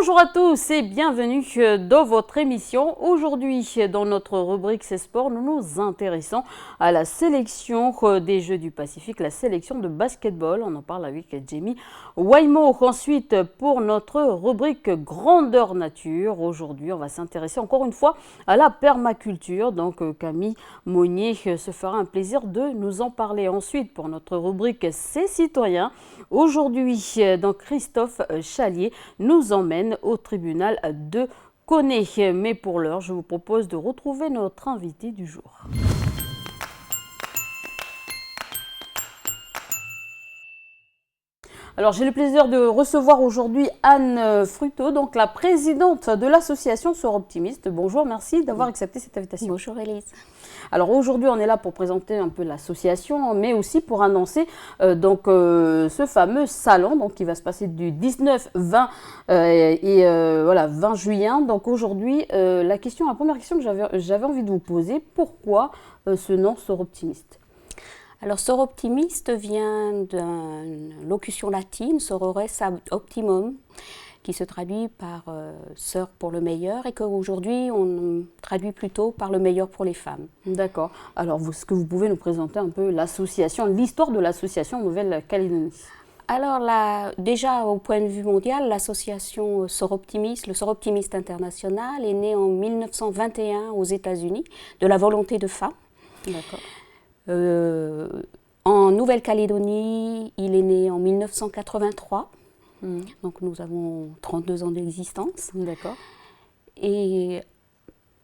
Bonjour à tous et bienvenue dans votre émission. Aujourd'hui, dans notre rubrique C'est Sport, nous nous intéressons à la sélection des Jeux du Pacifique, la sélection de basketball. On en parle avec Jamie Wymo. Ensuite, pour notre rubrique Grandeur Nature, aujourd'hui, on va s'intéresser encore une fois à la permaculture. Donc, Camille Monnier se fera un plaisir de nous en parler. Ensuite, pour notre rubrique C'est Citoyen, aujourd'hui, donc Christophe Chalier nous emmène au tribunal de Koné. Mais pour l'heure, je vous propose de retrouver notre invité du jour. Alors, j'ai le plaisir de recevoir aujourd'hui Anne Fruteau, donc la présidente de l'association Sœurs Optimistes. Bonjour, merci d'avoir accepté cette invitation. Bonjour Elise. Alors aujourd'hui, on est là pour présenter un peu l'association, mais aussi pour annoncer ce fameux salon donc, qui va se passer du 19, 20 20 juillet. Donc aujourd'hui, la première question que j'avais envie de vous poser, pourquoi ce nom Sœurs Optimistes ? Alors, Sœurs Optimistes vient d'une locution latine, sorores ad optimum, qui se traduit par sœur pour le meilleur et qu'aujourd'hui on traduit plutôt par le meilleur pour les femmes. D'accord. Alors, est-ce que vous pouvez nous présenter un peu l'association, l'histoire de l'association Nouvelle-Calédonie ? Alors déjà au point de vue mondial, l'association Sœurs Optimistes, le Sœurs Optimistes International, est née en 1921 aux États-Unis de la volonté de femmes. D'accord. En Nouvelle-Calédonie, il est né en 1983. Donc nous avons 32 ans d'existence. D'accord. Et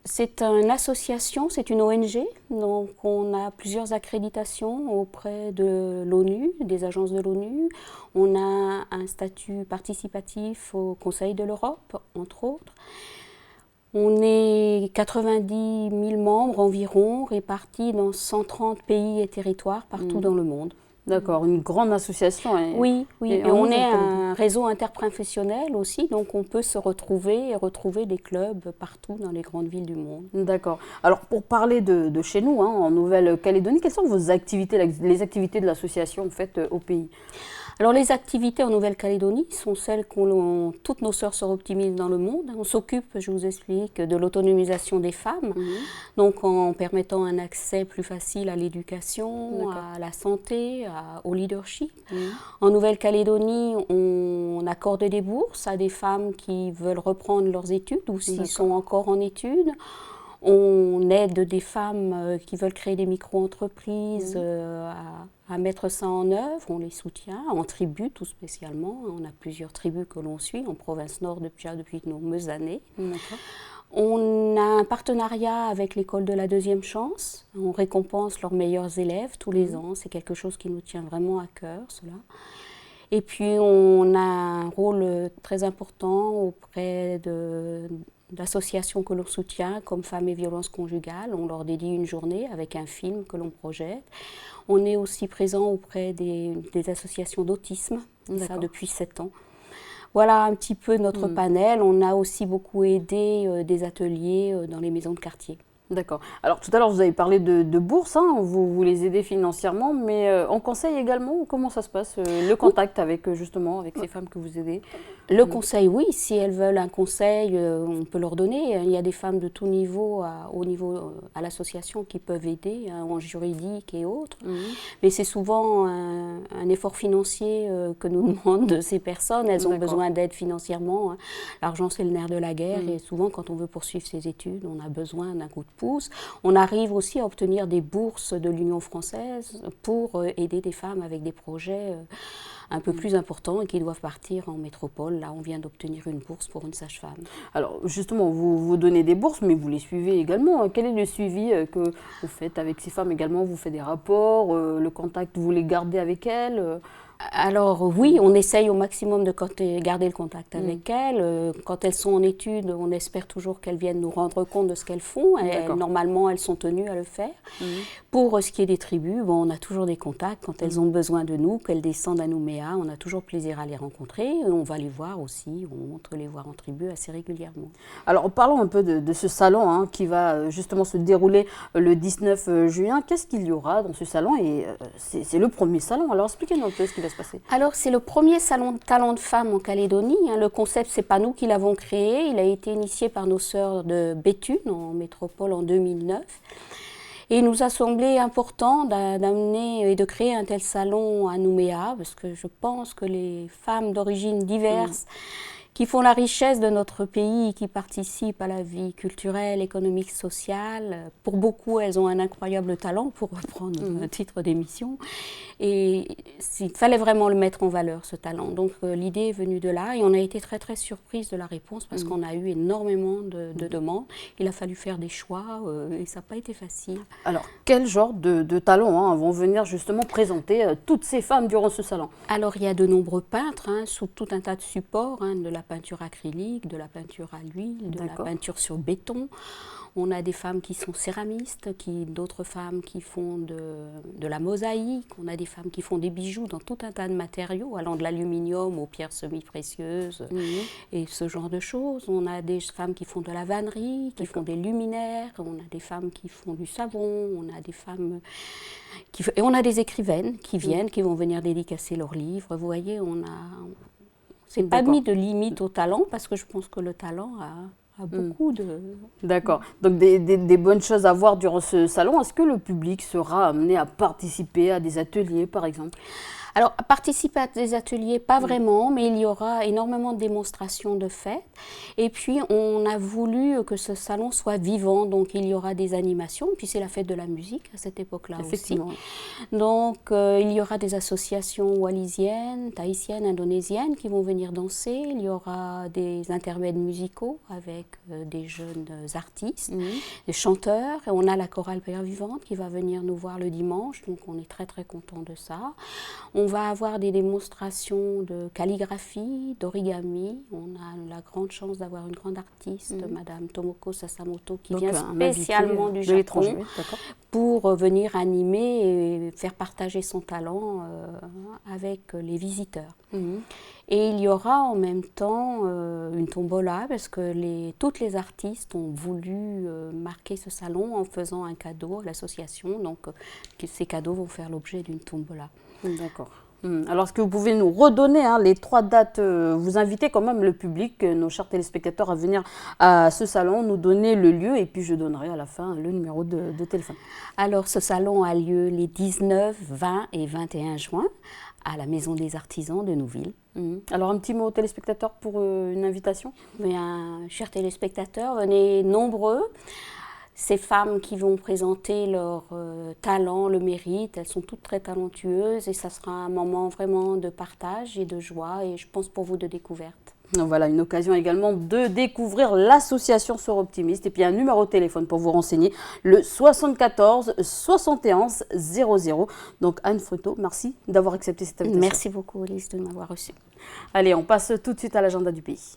c'est une association, c'est une ONG, donc on a plusieurs accréditations auprès de l'ONU, des agences de l'ONU. On a un statut participatif au Conseil de l'Europe, entre autres. On est 90 000 membres environ, répartis dans 130 pays et territoires partout dans le monde. D'accord, une grande association. Oui. Et on est un réseau interprofessionnel aussi, donc on peut se retrouver et retrouver des clubs partout dans les grandes villes du monde. D'accord. Alors pour parler de chez nous, en Nouvelle-Calédonie, quelles sont vos activités, les activités de l'association en fait au pays ? Alors les activités en Nouvelle-Calédonie sont celles qu'ont toutes nos sœurs optimistes dans le monde. On s'occupe, je vous explique, de l'autonomisation des femmes, donc en permettant un accès plus facile à l'éducation, à la santé, au leadership. En Nouvelle-Calédonie, on accorde des bourses à des femmes qui veulent reprendre leurs études ou s'ils sont encore en études. On aide des femmes qui veulent créer des micro-entreprises à mettre ça en œuvre. On les soutient, en tribu tout spécialement. On a plusieurs tribus que l'on suit en province nord depuis de nombreuses années. On a un partenariat avec l'école de la deuxième chance. On récompense leurs meilleurs élèves tous les ans. C'est quelque chose qui nous tient vraiment à cœur, cela. Et puis on a un rôle très important auprès d'associations que l'on soutient, comme Femmes et Violences Conjugales. On leur dédie une journée avec un film que l'on projette. On est aussi présent auprès des associations d'autisme, ça depuis 7 ans. Voilà un petit peu notre panel. On a aussi beaucoup aidé des ateliers dans les maisons de quartier. D'accord. Alors tout à l'heure, vous avez parlé de bourses, vous les aidez financièrement, mais en conseil également, comment ça se passe, le contact avec ces femmes que vous aidez ? Le conseil, oui, si elles veulent un conseil, on peut leur donner. Il y a des femmes de tout niveau, à l'association qui peuvent aider, en juridique et autres. Mais c'est souvent un effort financier que nous demandent ces personnes. Elles ont besoin d'aide financièrement. L'argent, c'est le nerf de la guerre et souvent, quand on veut poursuivre ses études, on a besoin d'un coup de pouce. On arrive aussi à obtenir des bourses de l'Union française pour aider des femmes avec des projets un peu plus importants et qui doivent partir en métropole. Là, on vient d'obtenir une bourse pour une sage-femme. Alors, justement, vous donnez des bourses, mais vous les suivez également. Quel est le suivi que vous faites avec ces femmes également ? Vous faites des rapports, le contact, vous les gardez avec elles Alors oui, on essaye au maximum de garder le contact avec elles. Quand elles sont en études, on espère toujours qu'elles viennent nous rendre compte de ce qu'elles font. Normalement, elles sont tenues à le faire. Pour ce qui est des tribus, on a toujours des contacts quand elles ont besoin de nous, qu'elles descendent à Nouméa. Nouméa. On a toujours plaisir à les rencontrer. Et on va les voir aussi, on montre les voir en tribu assez régulièrement. Alors parlons un peu de ce salon hein, qui va justement se dérouler le 19 juin. Qu'est-ce qu'il y aura dans ce salon? Et c'est le premier salon, alors expliquez-nous un peu ce qui va se passer. Alors c'est le premier salon de talent de femmes en Calédonie. Le concept, c'est pas nous qui l'avons créé. Il a été initié par nos sœurs de Béthune en métropole en 2009. Et il nous a semblé important d'amener et de créer un tel salon à Nouméa, parce que je pense que les femmes d'origine diverses qui font la richesse de notre pays, qui participent à la vie culturelle, économique, sociale, pour beaucoup, elles ont un incroyable talent, pour reprendre un titre d'émission. Et il fallait vraiment le mettre en valeur, ce talent. Donc l'idée est venue de là, et on a été très très surprise de la réponse, parce qu'on a eu énormément de demandes. Il a fallu faire des choix, et ça n'a pas été facile. Alors, quel genre de talents hein, vont venir justement présenter toutes ces femmes durant ce salon? Alors, il y a de nombreux peintres, hein, sous tout un tas de supports, hein, de la peinture acrylique, de la peinture à l'huile, de la peinture sur béton. On a des femmes qui sont céramistes, d'autres femmes qui font de la mosaïque. On a des femmes qui font des bijoux dans tout un tas de matériaux, allant de l'aluminium aux pierres semi-précieuses et ce genre de choses. On a des femmes qui font de la vannerie, qui font des luminaires. On a des femmes qui font du savon. On a des femmes et on a des écrivaines qui viennent, qui vont venir dédicacer leurs livres. Vous voyez, c'est pas mis de limite au talent, parce que je pense que le talent a beaucoup de... D'accord. Donc des bonnes choses à voir durant ce salon. Est-ce que le public sera amené à participer à des ateliers, par exemple? Alors, participer à des ateliers, pas vraiment, mais il y aura énormément de démonstrations de fêtes. Et puis, on a voulu que ce salon soit vivant, donc il y aura des animations. Puis, c'est la fête de la musique à cette époque-là aussi. Donc, il y aura des associations wallisiennes, tahitiennes, indonésiennes qui vont venir danser. Il y aura des intermèdes musicaux avec des jeunes artistes, des chanteurs. Et on a la chorale Père Vivante qui va venir nous voir le dimanche, donc on est très très content de ça. On va avoir des démonstrations de calligraphie, d'origami. On a la grande chance d'avoir une grande artiste, Madame Tomoko Sasamoto, qui vient spécialement du Japon pour venir animer et faire partager son talent avec les visiteurs. Et il y aura en même temps une tombola, parce que toutes les artistes ont voulu marquer ce salon en faisant un cadeau à l'association. Donc ces cadeaux vont faire l'objet d'une tombola. D'accord. Alors, est-ce que vous pouvez nous redonner les 3 dates, vous invitez quand même le public, nos chers téléspectateurs, à venir à ce salon, nous donner le lieu, et puis je donnerai à la fin le numéro de téléphone. Alors, ce salon a lieu les 19, 20 et 21 juin à la Maison des Artisans de Nouville. Alors, un petit mot aux téléspectateurs pour une invitation? Chers téléspectateurs, venez nombreux. Ces femmes qui vont présenter leur talent, le mérite, elles sont toutes très talentueuses, et ça sera un moment vraiment de partage et de joie, et je pense pour vous de découverte. Voilà, une occasion également de découvrir l'association Sœurs Optimistes, et puis un numéro de téléphone pour vous renseigner, le 74 71 00. Donc Anne Fruto, merci d'avoir accepté cette invitation. Merci beaucoup Elise de m'avoir reçue. Allez, on passe tout de suite à l'agenda du pays.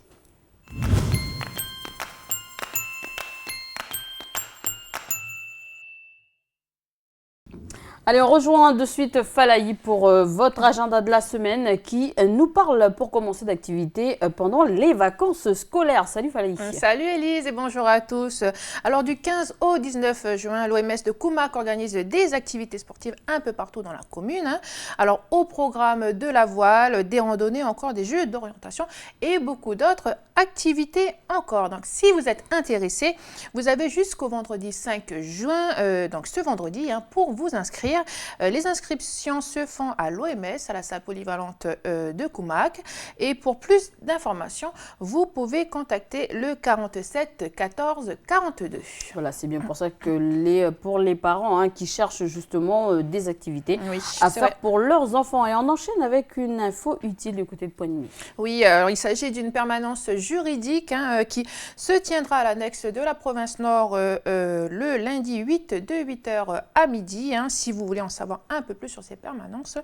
Allez, on rejoint de suite Falaï pour votre agenda de la semaine qui nous parle pour commencer d'activités pendant les vacances scolaires. Salut Falaï. Salut Elise et bonjour à tous. Alors du 15 au 19 juin, l'OMS de Koumak organise des activités sportives un peu partout dans la commune. Alors au programme de la voile, des randonnées, encore des jeux d'orientation et beaucoup d'autres activités encore. Donc si vous êtes intéressé, vous avez jusqu'au vendredi 5 juin, donc ce vendredi, pour vous inscrire. Les inscriptions se font à l'OMS, à la salle polyvalente de Koumak. Et pour plus d'informations, vous pouvez contacter le 47 14 42. Voilà, c'est bien pour ça que pour les parents qui cherchent justement des activités à faire pour leurs enfants. Et on enchaîne avec une info utile du côté de Poigny. Oui, alors il s'agit d'une permanence juridique qui se tiendra à l'annexe de la province Nord le lundi 8 de 8h à midi. Si vous voulez en savoir un peu plus sur ces permanences,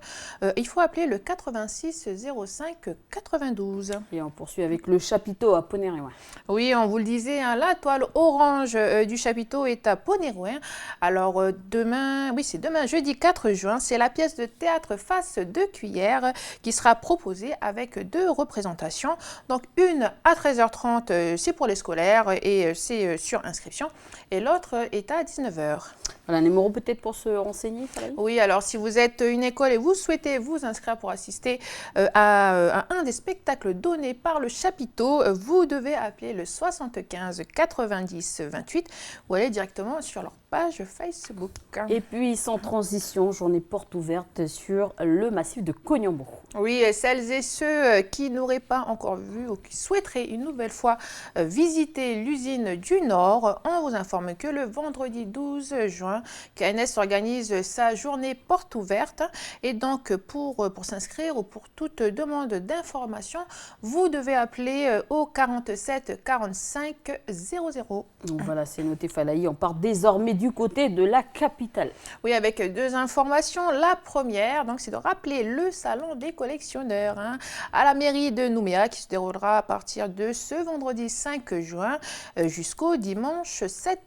il faut appeler le 86 05 92. Et on poursuit avec le chapiteau à Poney-Réouin. Oui, on vous le disait, hein, la toile orange du chapiteau est à Poney-Réouin. Alors demain, oui c'est demain, jeudi 4 juin, c'est la pièce de théâtre Face de cuillère qui sera proposée avec 2 représentations. Donc une à 13h30, c'est pour les scolaires et c'est sur inscription. Et l'autre est à 19h. Voilà, un numéro peut-être pour se renseigner, Falaï ? Oui, alors si vous êtes une école et vous souhaitez vous inscrire pour assister à un des spectacles donnés par le chapiteau, vous devez appeler le 75 90 28 ou aller directement sur leur page Facebook. Et puis, sans transition, journée porte ouverte sur le massif de Cognambo. Oui, celles et ceux qui n'auraient pas encore vu ou qui souhaiteraient une nouvelle fois visiter l'usine du Nord, on vous informe que le vendredi 12 juin, KNS organise sa journée porte ouverte. Et donc, pour s'inscrire ou pour toute demande d'information, vous devez appeler au 47 45 00. Donc voilà, c'est noté, Falaï. On part désormais du côté de la capitale. Oui, avec 2 informations. La première, donc, c'est de rappeler le salon des collectionneurs à la mairie de Nouméa qui se déroulera à partir de ce vendredi 5 juin jusqu'au dimanche 7.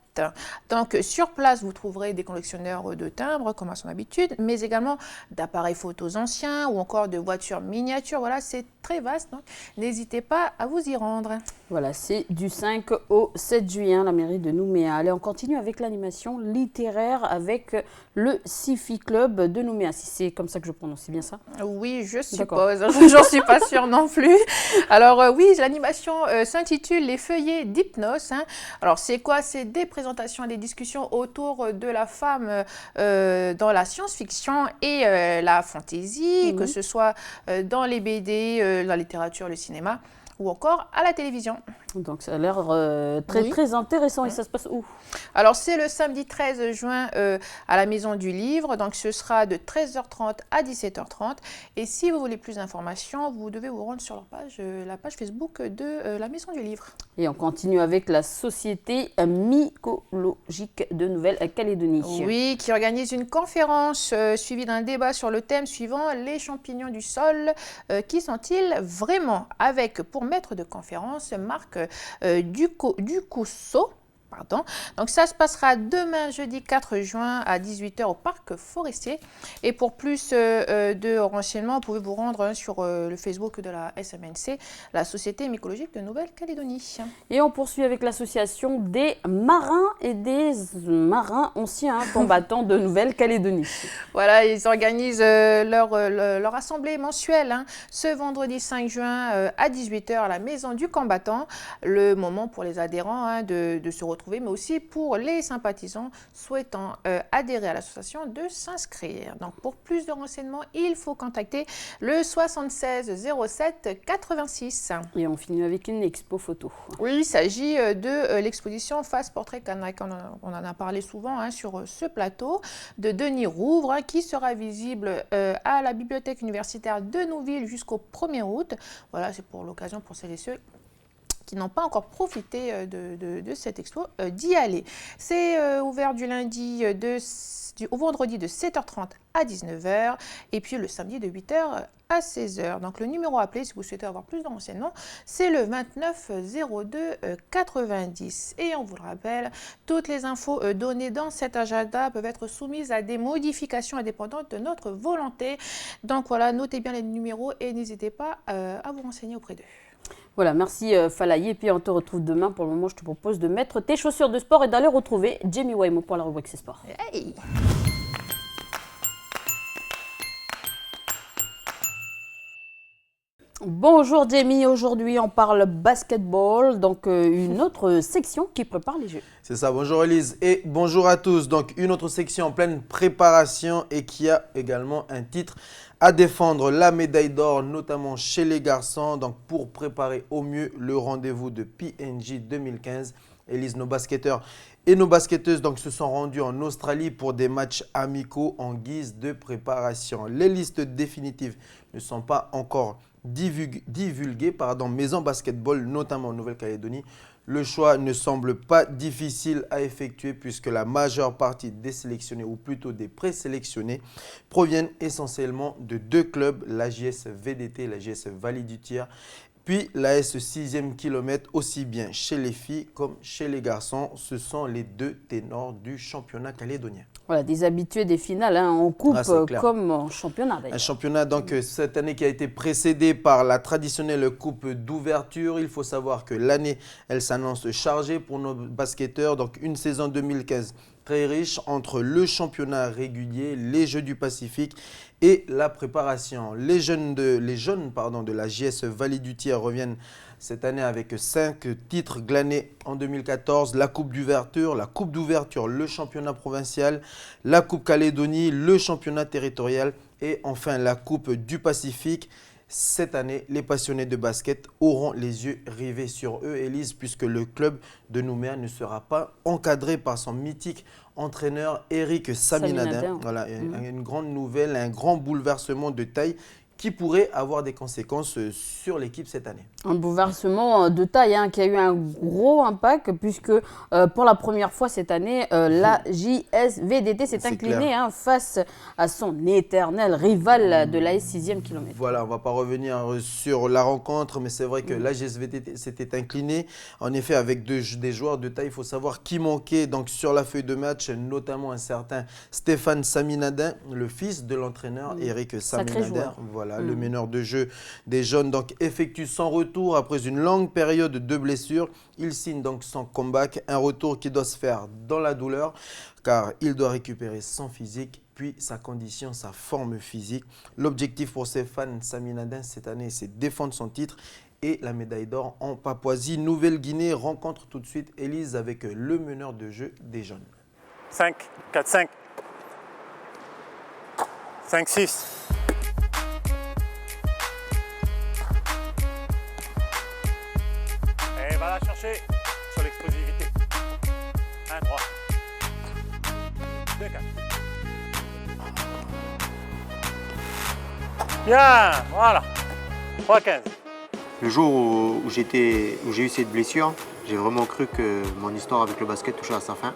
Donc sur place, vous trouverez des collectionneurs de timbres comme à son habitude, mais également d'appareils photos anciens ou encore de voitures miniatures. Voilà, c'est très vaste, donc n'hésitez pas à vous y rendre. Voilà, c'est du 5 au 7 juin, la mairie de Nouméa. Allez, on continue avec l'animation littéraire avec le Sci-Fi Club de Nouméa. Si c'est comme ça que je prononce, c'est bien ça ? Oui, je suppose. J'en suis pas sûre non plus. Alors oui, l'animation s'intitule Les feuillets d'hypnose. Alors c'est quoi? C'est des présentations, des discussions autour de la femme dans la science-fiction et la fantasy, que ce soit dans les BD, la littérature, le cinéma ou encore à la télévision. Donc ça a l'air très intéressant. Et ça se passe où? Alors c'est le samedi 13 juin à la Maison du Livre, donc ce sera de 13h30 à 17h30. Et si vous voulez plus d'informations, vous devez vous rendre sur leur page, la page Facebook de la Maison du Livre. Et on continue avec la Société mycologique de Nouvelle-Calédonie. Oui, qui organise une conférence suivie d'un débat sur le thème suivant: les champignons du sol, qui sont-ils vraiment? Avec pour maître de conférence Marc Ducousseau. Pardon. Donc ça se passera demain jeudi 4 juin à 18h au parc forestier. Et pour plus de renseignements, vous pouvez vous rendre sur le Facebook de la SMNC, la Société mycologique de Nouvelle-Calédonie. Et on poursuit avec l'association des marins et des marins anciens combattants de Nouvelle-Calédonie. Voilà, ils organisent leur assemblée mensuelle ce vendredi 5 juin à 18h à la Maison du Combattant. Le moment pour les adhérents de se retrouver, mais aussi pour les sympathisants souhaitant adhérer à l'association de s'inscrire. Donc pour plus de renseignements, il faut contacter le 76 07 86. Et on finit avec une expo photo. Oui, il s'agit de l'exposition Face Portrait Kanak. On en a parlé souvent sur ce plateau, de Denis Rouvre, qui sera visible à la bibliothèque universitaire de Nouville jusqu'au 1er août. Voilà, c'est pour l'occasion pour celles et ceux qui n'ont pas encore profité de cette expo, d'y aller. C'est ouvert du lundi au vendredi de 7h30 à 19h et puis le samedi de 8h à 16h. Donc le numéro à appeler si vous souhaitez avoir plus de renseignements, c'est le 29 02 90. Et on vous le rappelle, toutes les infos données dans cet agenda peuvent être soumises à des modifications indépendantes de notre volonté. Donc voilà, notez bien les numéros et n'hésitez pas à vous renseigner auprès d'eux. Voilà, merci Falaï. Et puis on te retrouve demain. Pour le moment, je te propose de mettre tes chaussures de sport et d'aller retrouver Jamie Waimo pour la rubrique C'est Sport. Hey! Bonjour Jamie, aujourd'hui on parle basketball, donc une autre section qui prépare les Jeux. C'est ça, bonjour Elise et bonjour à tous. Donc une autre section en pleine préparation et qui a également un titre à défendre, la médaille d'or, notamment chez les garçons. Donc pour préparer au mieux le rendez-vous de PNJ 2015, Elise, nos basketteurs et nos basketteuses se sont rendus en Australie pour des matchs amicaux en guise de préparation. Les listes définitives ne sont pas encore divulguées, mais en basketball, notamment en Nouvelle-Calédonie, Le choix ne semble pas difficile à effectuer puisque la majeure partie des sélectionnés, ou plutôt des présélectionnés, proviennent essentiellement de deux clubs, l'AJS VDT, l'AJS Vallée du Tir, puis l'AS 6e kilomètre, aussi bien chez les filles comme chez les garçons. Ce sont les deux ténors du championnat calédonien. Voilà, des habitués des finales en coupe comme en championnat d'ailleurs. Un championnat donc cette année qui a été précédé par la traditionnelle coupe d'ouverture. Il faut savoir que l'année, elle s'annonce chargée pour nos basketteurs. Donc une saison 2015 très riche entre le championnat régulier, les Jeux du Pacifique et la préparation. Les jeunes de la JS Vallée du Tir reviennent cette année avec 5 titres glanés en 2014, la Coupe d'ouverture, le championnat provincial, la Coupe Calédonie, le championnat territorial et enfin la Coupe du Pacifique. Cette année, les passionnés de basket auront les yeux rivés sur eux, Élise, puisque le club de Nouméa ne sera pas encadré par son mythique entraîneur Eric Saminadin. Voilà, une grande nouvelle, un grand bouleversement de taille qui pourrait avoir des conséquences sur l'équipe cette année. Un bouleversement de taille qui a eu un gros impact puisque pour la première fois cette année, la JSVDT s'est inclinée face à son éternel rival de la S6e kilomètre. Voilà, on ne va pas revenir sur la rencontre, mais c'est vrai que la JSVDT s'était inclinée. En effet, avec des joueurs de taille, il faut savoir qui manquait donc, sur la feuille de match, notamment un certain Stéphane Saminadin, le fils de l'entraîneur Eric Saminadin. Voilà. Le meneur de jeu des jaunes donc, effectue son retour après une longue période de blessure. Il signe donc son comeback, un retour qui doit se faire dans la douleur car il doit récupérer son physique puis sa condition, sa forme physique. L'objectif pour Stéphane Saminadin cette année, c'est défendre son titre et la médaille d'or en Papouasie-Nouvelle-Guinée. Rencontre tout de suite Élise avec le meneur de jeu des jaunes. 5, 4, 5. 5, 6. Et va la chercher sur l'explosivité. 1, 3. 2, 4. Bien, voilà. 3, 15. Le jour où j'ai eu cette blessure, j'ai vraiment cru que mon histoire avec le basket touchait à sa fin.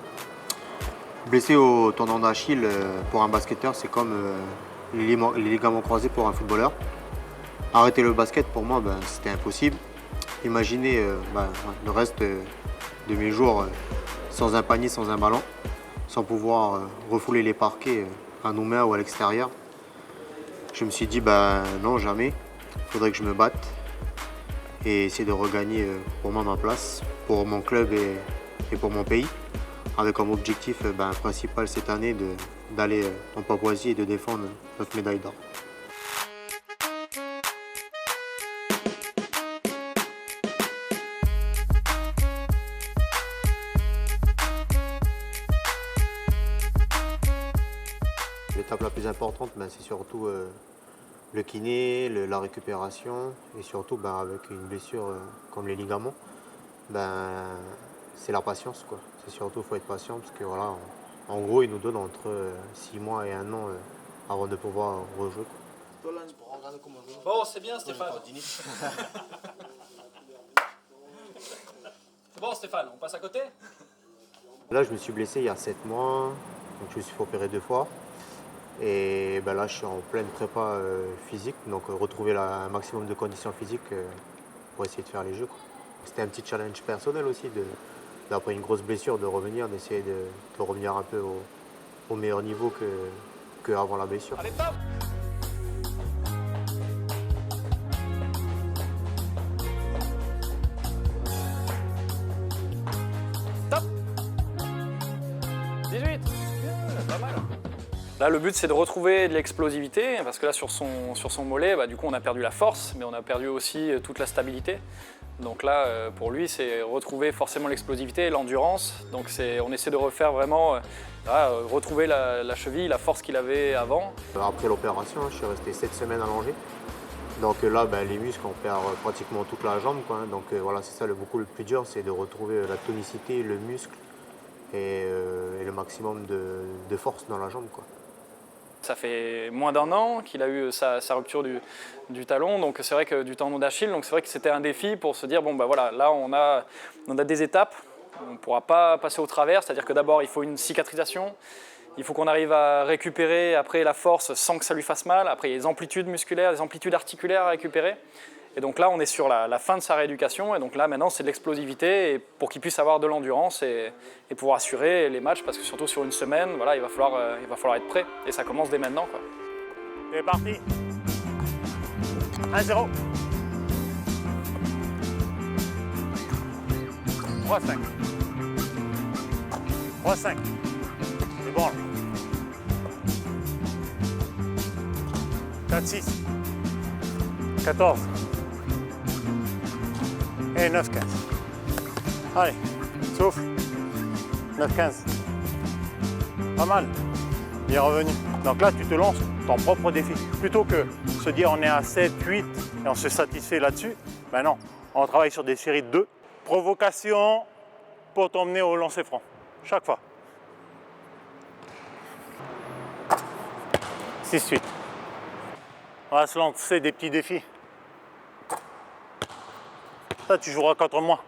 Blessé au tendon d'Achille pour un basketteur, c'est comme les ligaments croisés pour un footballeur. Arrêter le basket, pour moi, c'était impossible. Imaginez le reste de mes jours sans un panier, sans un ballon, sans pouvoir refouler les parquets à Nouméa ou à l'extérieur. Je me suis dit, non, jamais. Il faudrait que je me batte et essayer de regagner pour moi ma place, pour mon club et pour mon pays, avec comme objectif principal cette année d'aller en Papouasie et de défendre notre médaille d'or. L'étape la plus importante, c'est surtout le kiné, la récupération et surtout avec une blessure comme les ligaments, c'est la patience, quoi. C'est surtout, il faut être patient parce que voilà, en gros, ils nous donnent entre 6 mois et 1 an avant de pouvoir rejouer, quoi. Bon, c'est bien Stéphane. C'est bon Stéphane, on passe à côté? Là, je me suis blessé il y a 7 mois, donc je me suis fait opérer 2 fois. Et là, je suis en pleine prépa physique, donc retrouver un maximum de conditions physiques pour essayer de faire les jeux, quoi. C'était un petit challenge personnel aussi, d'après une grosse blessure, de revenir, d'essayer de revenir un peu au meilleur niveau qu'avant la blessure. Allez, top! Top! 18! Pas mal. Là, le but, c'est de retrouver de l'explosivité, parce que là, sur son mollet, du coup, on a perdu la force, mais on a perdu aussi toute la stabilité. Donc là, pour lui, c'est retrouver forcément l'explosivité et l'endurance. Donc on essaie de refaire vraiment, retrouver la cheville, la force qu'il avait avant. Après l'opération, je suis resté 7 semaines allongé. Donc là, les muscles, on perd pratiquement toute la jambe, quoi. Donc voilà, c'est ça le plus dur, c'est de retrouver la tonicité, le muscle et le maximum de force dans la jambe, quoi. ça fait moins d'1 an qu'il a eu sa rupture du talon, donc c'est vrai que du tendon d'Achille, donc c'est vrai que c'était un défi pour se dire, bon ben voilà, là on a des étapes, on ne pourra pas passer au travers, c'est-à-dire que d'abord il faut une cicatrisation, il faut qu'on arrive à récupérer après la force sans que ça lui fasse mal, après il y a les amplitudes musculaires, les amplitudes articulaires à récupérer. Et donc là, on est sur la fin de sa rééducation. Et donc là, maintenant, c'est de l'explosivité et pour qu'il puisse avoir de l'endurance et pouvoir assurer les matchs. Parce que surtout sur une semaine, voilà, il va falloir être prêt. Et ça commence dès maintenant, quoi. C'est parti. 1-0. 3-5. 3-5. C'est bon, là. 4-6. 14. Et 9-15. Allez, souffle. 9-15. Pas mal. Il est revenu. Donc là, tu te lances ton propre défi. Plutôt que se dire on est à 7, 8 et on se satisfait là-dessus, ben non, on travaille sur des séries de 2. Provocation pour t'emmener au lancer franc. Chaque fois. 6-8. On va se lancer des petits défis. Ça, tu joueras contre moi.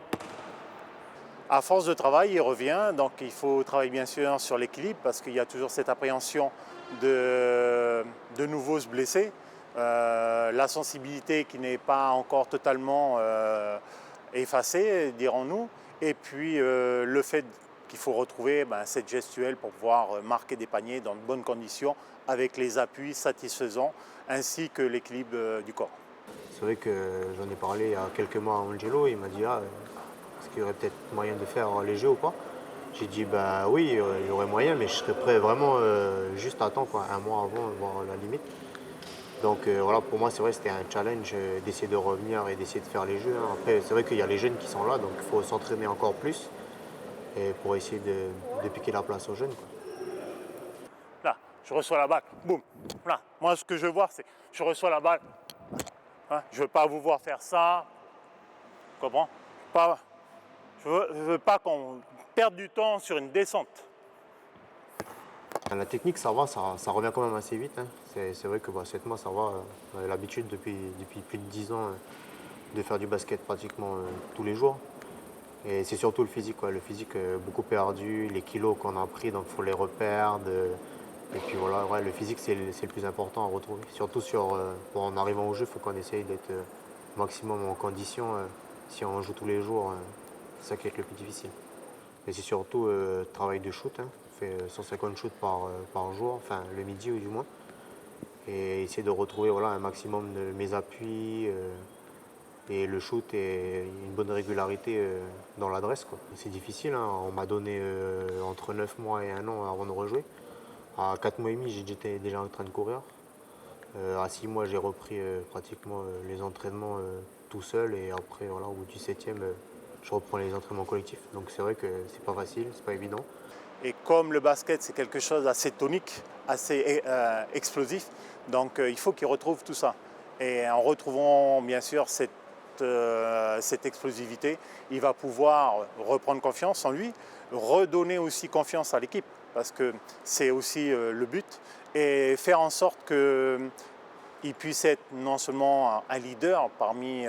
À force de travail, il revient. Donc, il faut travailler bien sûr sur l'équilibre parce qu'il y a toujours cette appréhension de nouveau se blesser. La sensibilité qui n'est pas encore totalement effacée, dirons-nous. Et puis, le fait qu'il faut retrouver cette gestuelle pour pouvoir marquer des paniers dans de bonnes conditions avec les appuis satisfaisants ainsi que l'équilibre du corps. C'est vrai que j'en ai parlé il y a quelques mois à Angelo, il m'a dit est-ce qu'il y aurait peut-être moyen de faire les jeux ou pas? J'ai dit bah oui, il y aurait moyen, mais je serais prêt vraiment juste à temps, quoi, 1 mois avant, voire la limite. Donc voilà, pour moi c'est vrai que c'était un challenge d'essayer de revenir et d'essayer de faire les jeux. Après c'est vrai qu'il y a les jeunes qui sont là, donc il faut s'entraîner encore plus et pour essayer de piquer la place aux jeunes, quoi. Là, je reçois la balle, boum. Là, moi ce que je veux voir c'est je reçois la balle. Hein, je ne veux pas vous voir faire ça. Tu comprends? Je veux pas qu'on perde du temps sur une descente. La technique, ça va, ça revient quand même assez vite, hein. C'est vrai que 7 mois, ça va. On a l'habitude depuis plus de 10 ans de faire du basket pratiquement tous les jours. Et c'est surtout le physique, quoi. Le physique beaucoup perdu, les kilos qu'on a pris, donc il faut les reperdre. Et puis voilà, ouais, le physique, c'est le plus important à retrouver. Surtout en arrivant au jeu, il faut qu'on essaye d'être maximum en condition. Si on joue tous les jours, c'est ça qui est le plus difficile. Mais c'est surtout travail de shoot, hein. On fait 150 shoots par jour, enfin le midi ou du moins. Et essayer de retrouver un maximum de mes appuis et le shoot et une bonne régularité dans l'adresse, quoi. C'est difficile, hein. On m'a donné entre 9 mois et 1 an avant de rejouer. À 4 mois et demi, j'étais déjà en train de courir. À 6 mois, j'ai repris pratiquement les entraînements tout seul. Et après, au bout du 7e, je reprends les entraînements collectifs. Donc c'est vrai que c'est pas facile, c'est pas évident. Et comme le basket, c'est quelque chose d'assez tonique, assez explosif, donc il faut qu'il retrouve tout ça. Et en retrouvant bien sûr cette explosivité, il va pouvoir reprendre confiance en lui, redonner aussi confiance à l'équipe, parce que c'est aussi le but, et faire en sorte qu'il puisse être non seulement un leader parmi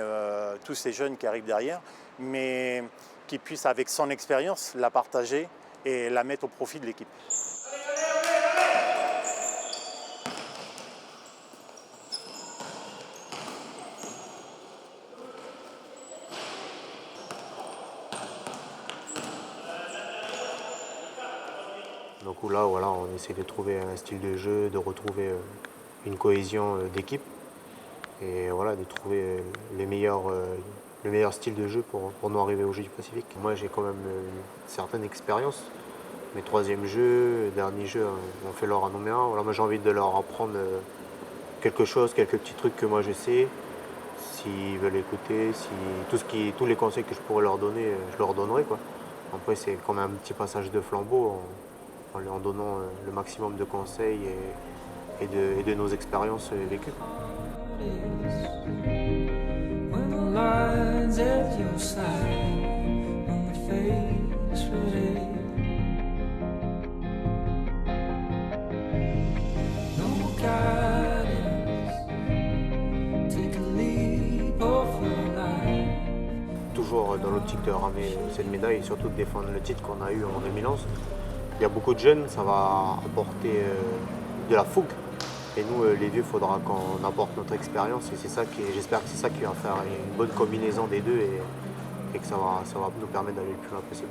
tous ces jeunes qui arrivent derrière, mais qu'il puisse avec son expérience la partager et la mettre au profit de l'équipe. Donc là, on essaie de trouver un style de jeu, de retrouver une cohésion d'équipe et de trouver le meilleur style de jeu pour nous arriver aux Jeux du Pacifique. Moi, j'ai quand même une certaine expérience. Mes 3e jeux, derniers jeux, on fait leur année 1. Moi, j'ai envie de leur apprendre quelque chose, quelques petits trucs que moi je sais. S'ils veulent écouter, tous les conseils que je pourrais leur donner, je leur donnerai, quoi. Après, c'est comme un petit passage de flambeau en donnant le maximum de conseils et de nos expériences vécues. No l'optique de ramener cette médaille et surtout de défendre le titre qu'on a eu en 2011. Il y a beaucoup de jeunes, ça va apporter de la fougue. Et nous, les vieux, il faudra qu'on apporte notre expérience. Et j'espère que c'est ça qui va faire une bonne combinaison des deux et que ça va nous permettre d'aller le plus loin possible.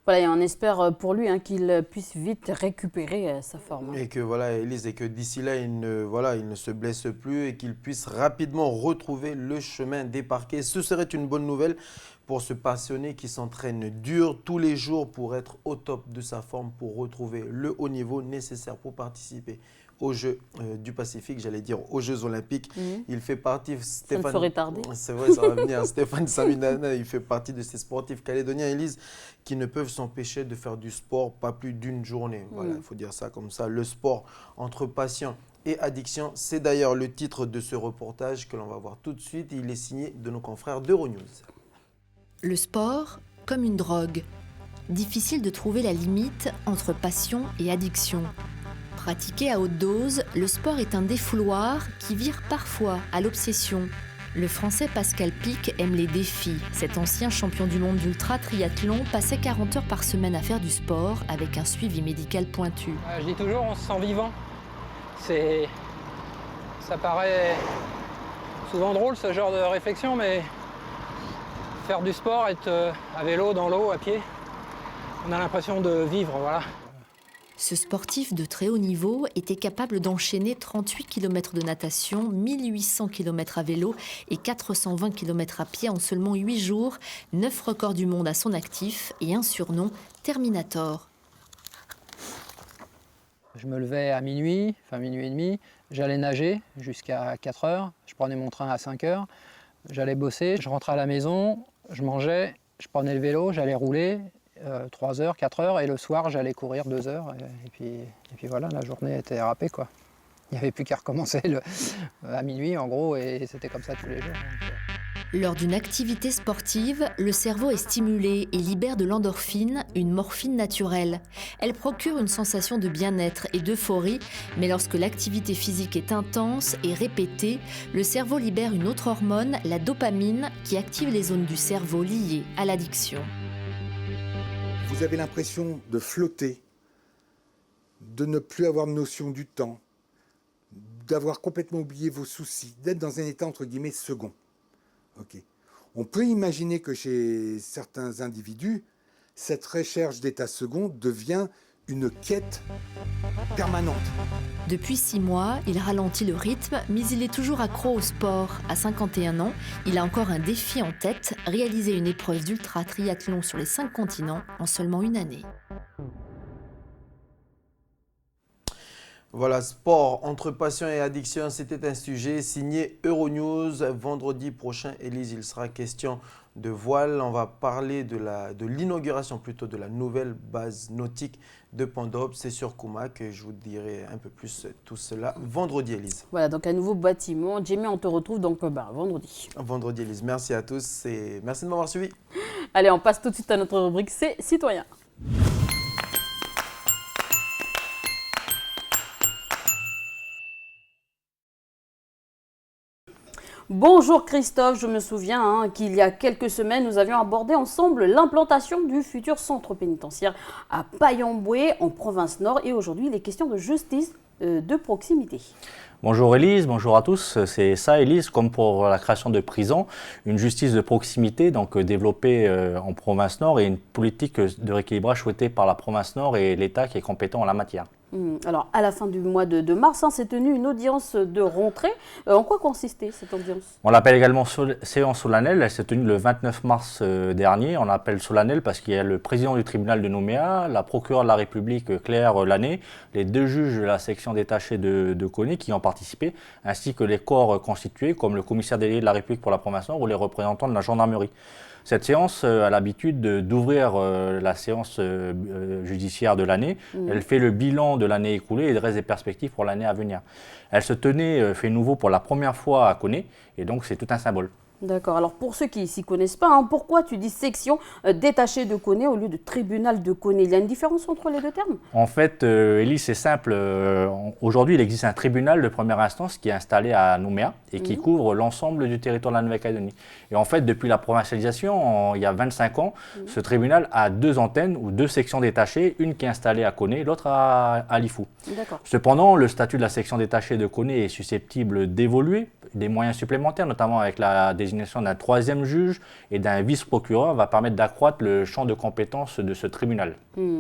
Voilà, et on espère pour lui qu'il puisse vite récupérer sa forme. Et que voilà, Élise, et que d'ici là, il ne se blesse plus et qu'il puisse rapidement retrouver le chemin des parquets. Ce serait une bonne nouvelle pour ce passionné qui s'entraîne dur tous les jours pour être au top de sa forme, pour retrouver le haut niveau nécessaire pour participer aux Jeux du Pacifique, j'allais dire aux Jeux Olympiques. Il fait partie, Ça ne ferait tarder. C'est vrai, ça va venir. Stéphane Saminana, il fait partie de ces sportifs calédoniens, Élise, qui ne peuvent s'empêcher de faire du sport pas plus d'une journée. Voilà, il faut dire ça comme ça. Le sport entre passion et addiction, c'est d'ailleurs le titre de ce reportage que l'on va voir tout de suite. Il est signé de nos confrères d'Euronews. Le sport comme une drogue. Difficile de trouver la limite entre passion et addiction. Pratiqué à haute dose, le sport est un défouloir qui vire parfois à l'obsession. Le Français Pascal Pic aime les défis. Cet ancien champion du monde d'ultra-triathlon passait 40 heures par semaine à faire du sport avec un suivi médical pointu. Je dis toujours, on se sent vivant. Ça paraît souvent drôle ce genre de réflexion, mais faire du sport, être à vélo, dans l'eau, à pied, on a l'impression de vivre, voilà. Ce sportif de très haut niveau était capable d'enchaîner 38 km de natation, 1800 km à vélo et 420 km à pied en seulement 8 jours, 9 records du monde à son actif et un surnom, Terminator. Je me levais à minuit, enfin minuit et demi, j'allais nager jusqu'à 4 heures, je prenais mon train à 5 heures, j'allais bosser, je rentrais à la maison, je mangeais, je prenais le vélo, j'allais rouler, 3 heures, 4 heures, et le soir j'allais courir 2 heures, et puis voilà, la journée était râpée, quoi. Il n'y avait plus qu'à recommencer à minuit en gros, et c'était comme ça tous les jours. Lors d'une activité sportive, le cerveau est stimulé et libère de l'endorphine, une morphine naturelle. Elle procure une sensation de bien-être et d'euphorie, mais lorsque l'activité physique est intense et répétée, le cerveau libère une autre hormone, la dopamine, qui active les zones du cerveau liées à l'addiction. Vous avez l'impression de flotter, de ne plus avoir de notion du temps, d'avoir complètement oublié vos soucis, d'être dans un état entre guillemets second. Okay. On peut imaginer que chez certains individus, cette recherche d'état second devient une quête permanente. Depuis 6 mois, il ralentit le rythme, mais il est toujours accro au sport. À 51 ans, il a encore un défi en tête, réaliser une épreuve d'ultra-triathlon sur les 5 continents en seulement une année. Voilà, sport entre passion et addiction, c'était un sujet signé Euronews. Vendredi prochain, Élise, il sera question de voile. On va parler de l'inauguration plutôt de la nouvelle base nautique de Pandorp. C'est sur Koumak. Je vous dirai un peu plus tout cela vendredi, Élise. Voilà, donc un nouveau bâtiment. Jamie, on te retrouve donc vendredi. Vendredi, Élise. Merci à tous et merci de m'avoir suivi. Allez, on passe tout de suite à notre rubrique C'est citoyen. Bonjour Christophe, je me souviens qu'il y a quelques semaines, nous avions abordé ensemble l'implantation du futur centre pénitentiaire à Payamboué, en province Nord. Et aujourd'hui, il est question de justice de proximité. Bonjour Élise, bonjour à tous. C'est ça Élise, comme pour la création de prisons, une justice de proximité donc développée en province Nord et une politique de rééquilibrage souhaitée par la province Nord et l'État qui est compétent en la matière. Alors, à la fin du mois de mars, s'est tenue une audience de rentrée. En quoi consistait cette audience? On l'appelle également séance solennelle. Elle s'est tenue le 29 mars dernier. On l'appelle solennelle parce qu'il y a le président du tribunal de Nouméa, la procureure de la République Claire Lanné, les 2 juges de la section détachée de Koné qui ont participé, ainsi que les corps constitués comme le commissaire délégué de la République pour la province Nord ou les représentants de la gendarmerie. Cette séance a l'habitude d'ouvrir la séance judiciaire de l'année. Elle fait le bilan de l'année écoulée et dresse des perspectives pour l'année à venir. Elle se tenait, fait nouveau pour la première fois à Koné, et donc c'est tout un symbole. D'accord. Alors pour ceux qui ne s'y connaissent pas, hein, pourquoi tu dis section détachée de Koné au lieu de tribunal de Koné? Il y a une différence entre les deux termes? En fait, Élie, c'est simple. Aujourd'hui, il existe un tribunal de première instance qui est installé à Nouméa et qui couvre l'ensemble du territoire de la Nouvelle-Calédonie. Et en fait, depuis la provincialisation, il y a 25 ans, ce tribunal a 2 antennes ou 2 sections détachées, une qui est installée à Koné, l'autre à Lifou. Cependant, le statut de la section détachée de Koné est susceptible d'évoluer. Des moyens supplémentaires, notamment avec la désignation d'un 3e juge et d'un vice-procureur, va permettre d'accroître le champ de compétences de ce tribunal.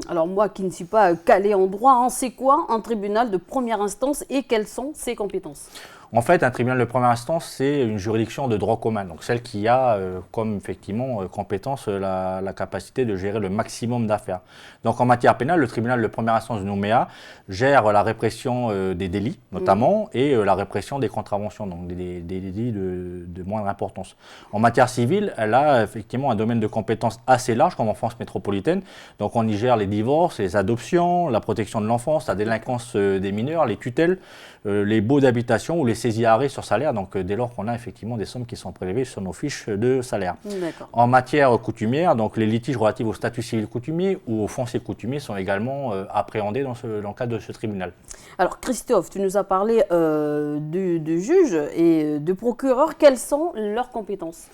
Alors moi qui ne suis pas calé en droit, hein, c'est quoi un tribunal de première instance et quelles sont ses compétences? En fait, un tribunal de première instance, c'est une juridiction de droit commun, donc celle qui a comme effectivement compétence la capacité de gérer le maximum d'affaires. Donc en matière pénale, le tribunal de première instance de Nouméa gère la répression des délits notamment et la répression des contraventions, donc des délits de moindre importance. En matière civile, elle a effectivement un domaine de compétences assez large comme en France métropolitaine, donc on y gère les divorces, les adoptions, la protection de l'enfance, la délinquance des mineurs, les tutelles, les baux d'habitation ou les saisies à arrêt sur salaire, donc dès lors qu'on a effectivement des sommes qui sont prélevées sur nos fiches de salaire. En matière coutumière, donc les litiges relatifs au statut civil coutumier ou au foncier coutumier sont également appréhendés dans le cadre de ce tribunal. Alors Christophe, tu nous as parlé de juges et de procureurs, quelles sont leurs compétences?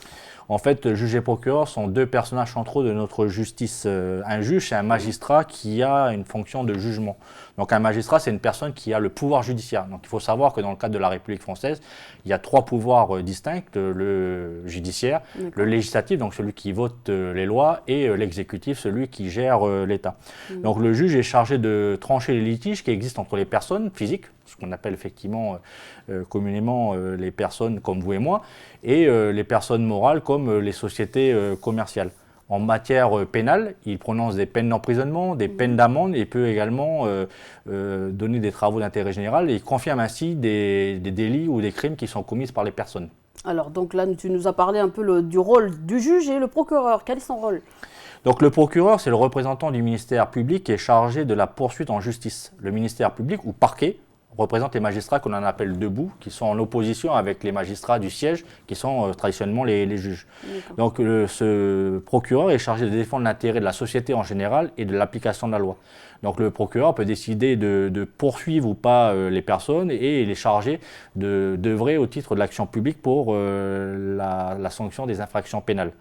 En fait, juge et procureur sont 2 personnages centraux de notre justice. Un juge, c'est un magistrat qui a une fonction de jugement. Donc un magistrat, c'est une personne qui a le pouvoir judiciaire. Donc il faut savoir que dans le cadre de la République française, il y a 3 pouvoirs distincts, le judiciaire, le législatif, donc celui qui vote les lois, et l'exécutif, celui qui gère l'État. Donc le juge est chargé de trancher les litiges qui existent entre les personnes physiques, ce qu'on appelle effectivement communément les personnes comme vous et moi, et les personnes morales comme les sociétés commerciales. En matière pénale, il prononce des peines d'emprisonnement, des peines d'amende et peut également donner des travaux d'intérêt général et il confirme ainsi des délits ou des crimes qui sont commis par les personnes. Alors donc là, tu nous as parlé un peu du rôle du juge et le procureur. Quel est son rôle? Donc le procureur, c'est le représentant du ministère public qui est chargé de la poursuite en justice. Le ministère public ou parquet représente les magistrats qu'on en appelle debout, qui sont en opposition avec les magistrats du siège, qui sont traditionnellement les juges. Donc ce procureur est chargé de défendre l'intérêt de la société en général et de l'application de la loi. Donc le procureur peut décider de poursuivre ou pas les personnes et il est chargé d'œuvrer au titre de l'action publique pour la sanction des infractions pénales.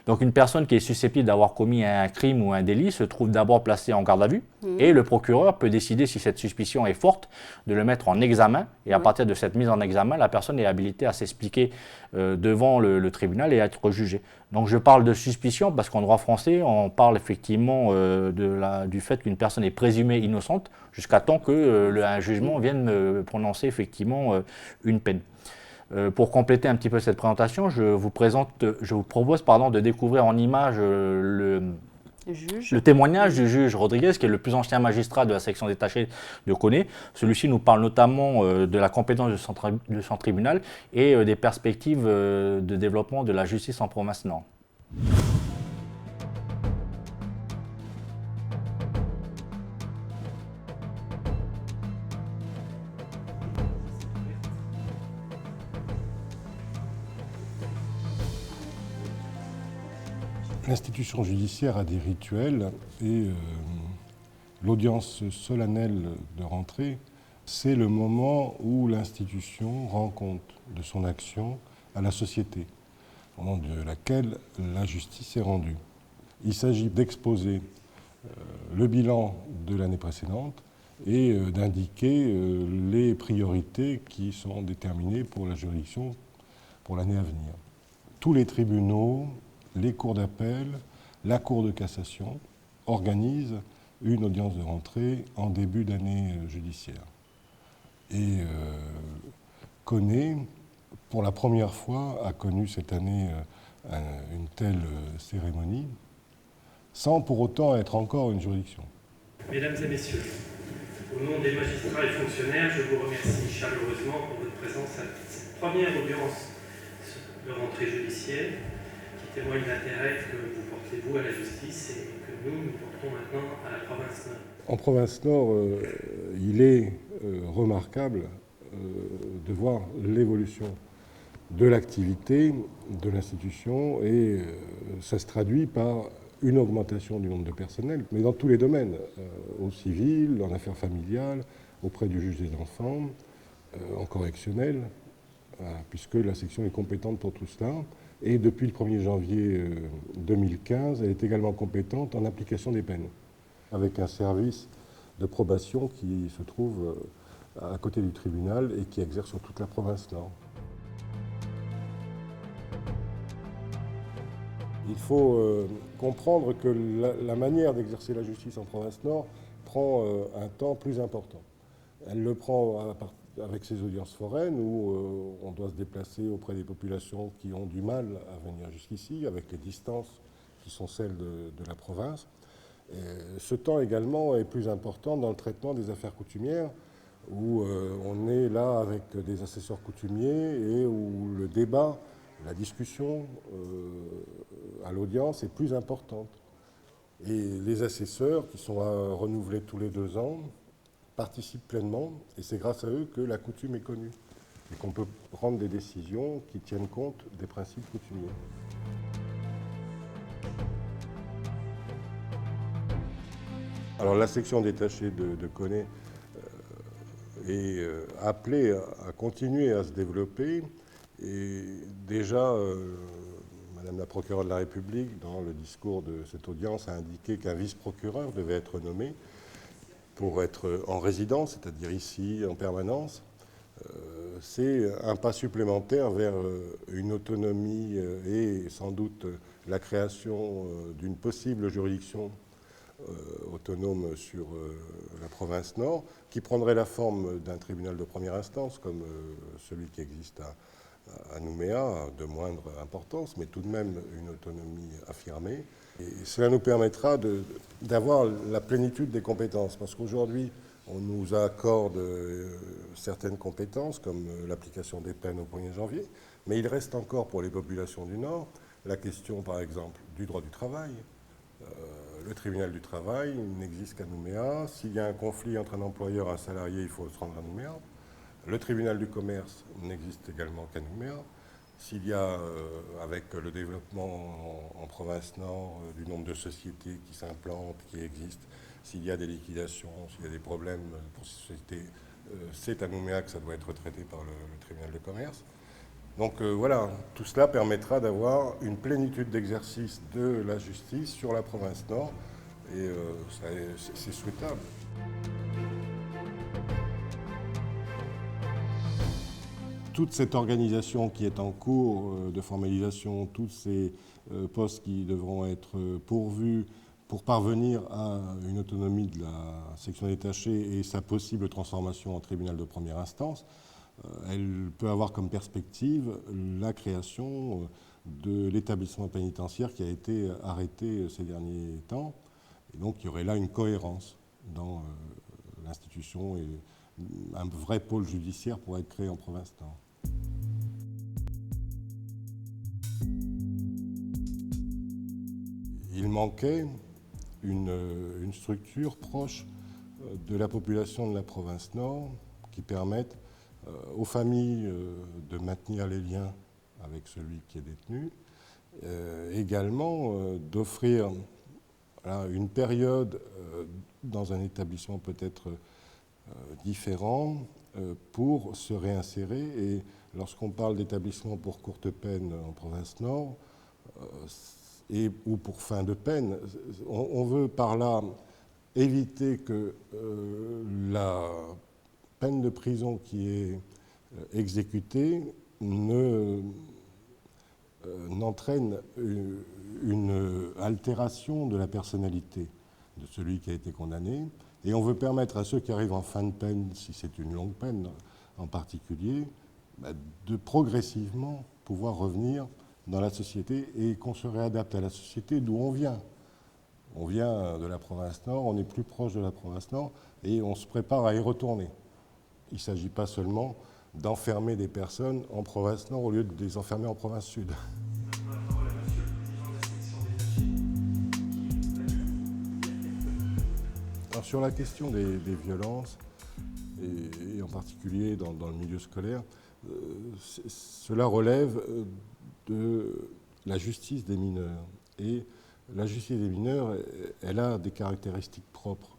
Donc une personne qui est susceptible d'avoir commis un crime ou un délit se trouve d'abord placée en garde à vue et le procureur peut décider, si cette suspicion est forte, de le mettre en examen et à partir de cette mise en examen, la personne est habilitée à s'expliquer devant le tribunal et à être jugée. Donc je parle de suspicion parce qu'en droit français, on parle effectivement du fait qu'une personne est présumée innocente jusqu'à temps qu'un jugement vienne prononcer effectivement une peine. Pour compléter un petit peu cette présentation, je vous propose de découvrir en images le témoignage du juge Rodriguez, qui est le plus ancien magistrat de la section détachée de Koné. Celui-ci nous parle notamment de la compétence de son tribunal et des perspectives de développement de la justice en province Nord. L'institution judiciaire a des rituels et l'audience solennelle de rentrée, c'est le moment où l'institution rend compte de son action à la société, au nom de laquelle la justice est rendue. Il s'agit d'exposer le bilan de l'année précédente et d'indiquer les priorités qui sont déterminées pour la juridiction pour l'année à venir. Tous les tribunaux, les cours d'appel, la Cour de cassation organisent une audience de rentrée en début d'année judiciaire. Et Koné, pour la première fois, a connu cette année une telle cérémonie, sans pour autant être encore une juridiction. Mesdames et messieurs, au nom des magistrats et fonctionnaires, je vous remercie chaleureusement pour votre présence à cette première audience de rentrée judiciaire qui témoigne de l'intérêt que vous portez, vous, à la justice et que nous portons maintenant à la province Nord. En province Nord, il est remarquable de voir l'évolution de l'activité de l'institution et ça se traduit par une augmentation du nombre de personnel, mais dans tous les domaines, au civil, en affaires familiales, auprès du juge des enfants, en correctionnel, puisque la section est compétente pour tout cela. Et depuis le 1er janvier 2015, elle est également compétente en application des peines, avec un service de probation qui se trouve à côté du tribunal et qui exerce sur toute la province Nord. Il faut comprendre que la manière d'exercer la justice en province Nord prend un temps plus important. Elle le prend avec ses audiences foraines où on doit se déplacer auprès des populations qui ont du mal à venir jusqu'ici, avec les distances qui sont celles de la province. Et ce temps également est plus important dans le traitement des affaires coutumières, où on est là avec des assesseurs coutumiers et où le débat, la discussion à l'audience est plus importante. Et les assesseurs, qui sont renouvelés tous les 2 ans, participent pleinement, et c'est grâce à eux que la coutume est connue, et qu'on peut prendre des décisions qui tiennent compte des principes coutumiers. Alors la section détachée de Koné est appelée à continuer à se développer, et déjà Madame la procureure de la République, dans le discours de cette audience, a indiqué qu'un vice-procureur devait être nommé pour être en résidence, c'est-à-dire ici en permanence. C'est un pas supplémentaire vers une autonomie et sans doute la création d'une possible juridiction autonome sur la province Nord, qui prendrait la forme d'un tribunal de première instance, comme celui qui existe à Nouméa, de moindre importance, mais tout de même une autonomie affirmée. Et cela nous permettra d'avoir la plénitude des compétences, parce qu'aujourd'hui, on nous accorde certaines compétences, comme l'application des peines au 1er janvier, mais il reste encore pour les populations du Nord la question, par exemple, du droit du travail. Le tribunal du travail n'existe qu'à Nouméa. S'il y a un conflit entre un employeur et un salarié, il faut se rendre à Nouméa. Le tribunal du commerce n'existe également qu'à Nouméa. S'il y a, avec le développement en province Nord, du nombre de sociétés qui s'implantent, qui existent, s'il y a des liquidations, s'il y a des problèmes pour ces sociétés, c'est à Nouméa que ça doit être traité par le tribunal de commerce. Donc voilà, tout cela permettra d'avoir une plénitude d'exercice de la justice sur la province Nord, et c'est souhaitable. Toute cette organisation qui est en cours de formalisation, tous ces postes qui devront être pourvus pour parvenir à une autonomie de la section détachée et sa possible transformation en tribunal de première instance, elle peut avoir comme perspective la création de l'établissement pénitentiaire qui a été arrêté ces derniers temps. Et donc il y aurait là une cohérence dans l'institution et un vrai pôle judiciaire pourrait être créé en province Nord. Il manquait une structure proche de la population de la province Nord qui permette aux familles de maintenir les liens avec celui qui est détenu, également d'offrir une période dans un établissement peut-être différent pour se réinsérer. Et lorsqu'on parle d'établissement pour courte peine en province Nord ou pour fin de peine, on veut par là éviter que la peine de prison qui est exécutée n'entraîne une altération de la personnalité de celui qui a été condamné. Et on veut permettre à ceux qui arrivent en fin de peine, si c'est une longue peine en particulier, de progressivement pouvoir revenir dans la société et qu'on se réadapte à la société d'où on vient. On vient de la province Nord, on est plus proche de la province Nord et on se prépare à y retourner. Il ne s'agit pas seulement d'enfermer des personnes en province Nord au lieu de les enfermer en province Sud. Alors, sur la question des violences, et en particulier dans le milieu scolaire, cela relève de la justice des mineurs. Et la justice des mineurs, elle a des caractéristiques propres.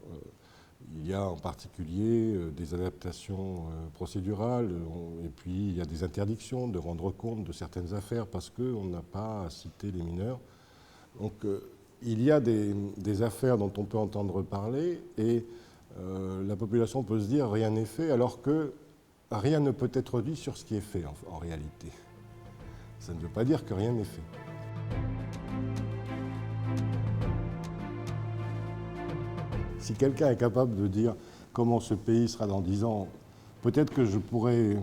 Il y a en particulier des adaptations procédurales, et puis il y a des interdictions de rendre compte de certaines affaires parce qu'on n'a pas cité les mineurs. Donc il y a des affaires dont on peut entendre parler et la population peut se dire rien n'est fait alors que rien ne peut être dit sur ce qui est fait en réalité. Ça ne veut pas dire que rien n'est fait. Si quelqu'un est capable de dire comment ce pays sera dans 10 ans, peut-être que je pourrais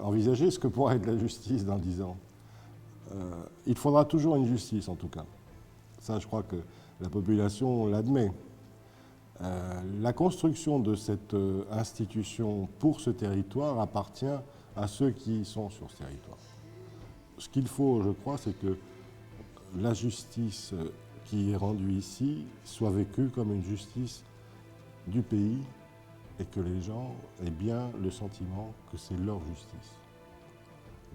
envisager ce que pourra être la justice dans 10 ans. Il faudra toujours une justice, en tout cas. Ça, je crois que la population l'admet. La construction de cette institution pour ce territoire appartient à ceux qui sont sur ce territoire. Ce qu'il faut, je crois, c'est que la justice qui est rendue ici soit vécue comme une justice du pays et que les gens aient bien le sentiment que c'est leur justice.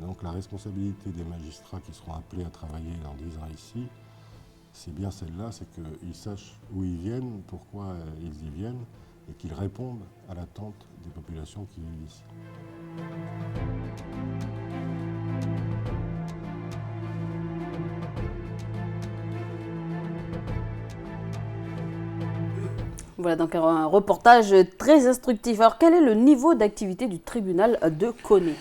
Donc la responsabilité des magistrats qui seront appelés à travailler dans 10 ans ici, c'est bien celle-là, c'est qu'ils sachent où ils viennent, pourquoi ils y viennent et qu'ils répondent à l'attente des populations qui vivent ici. Voilà donc un reportage très instructif. Alors quel est le niveau d'activité du tribunal de Koné ?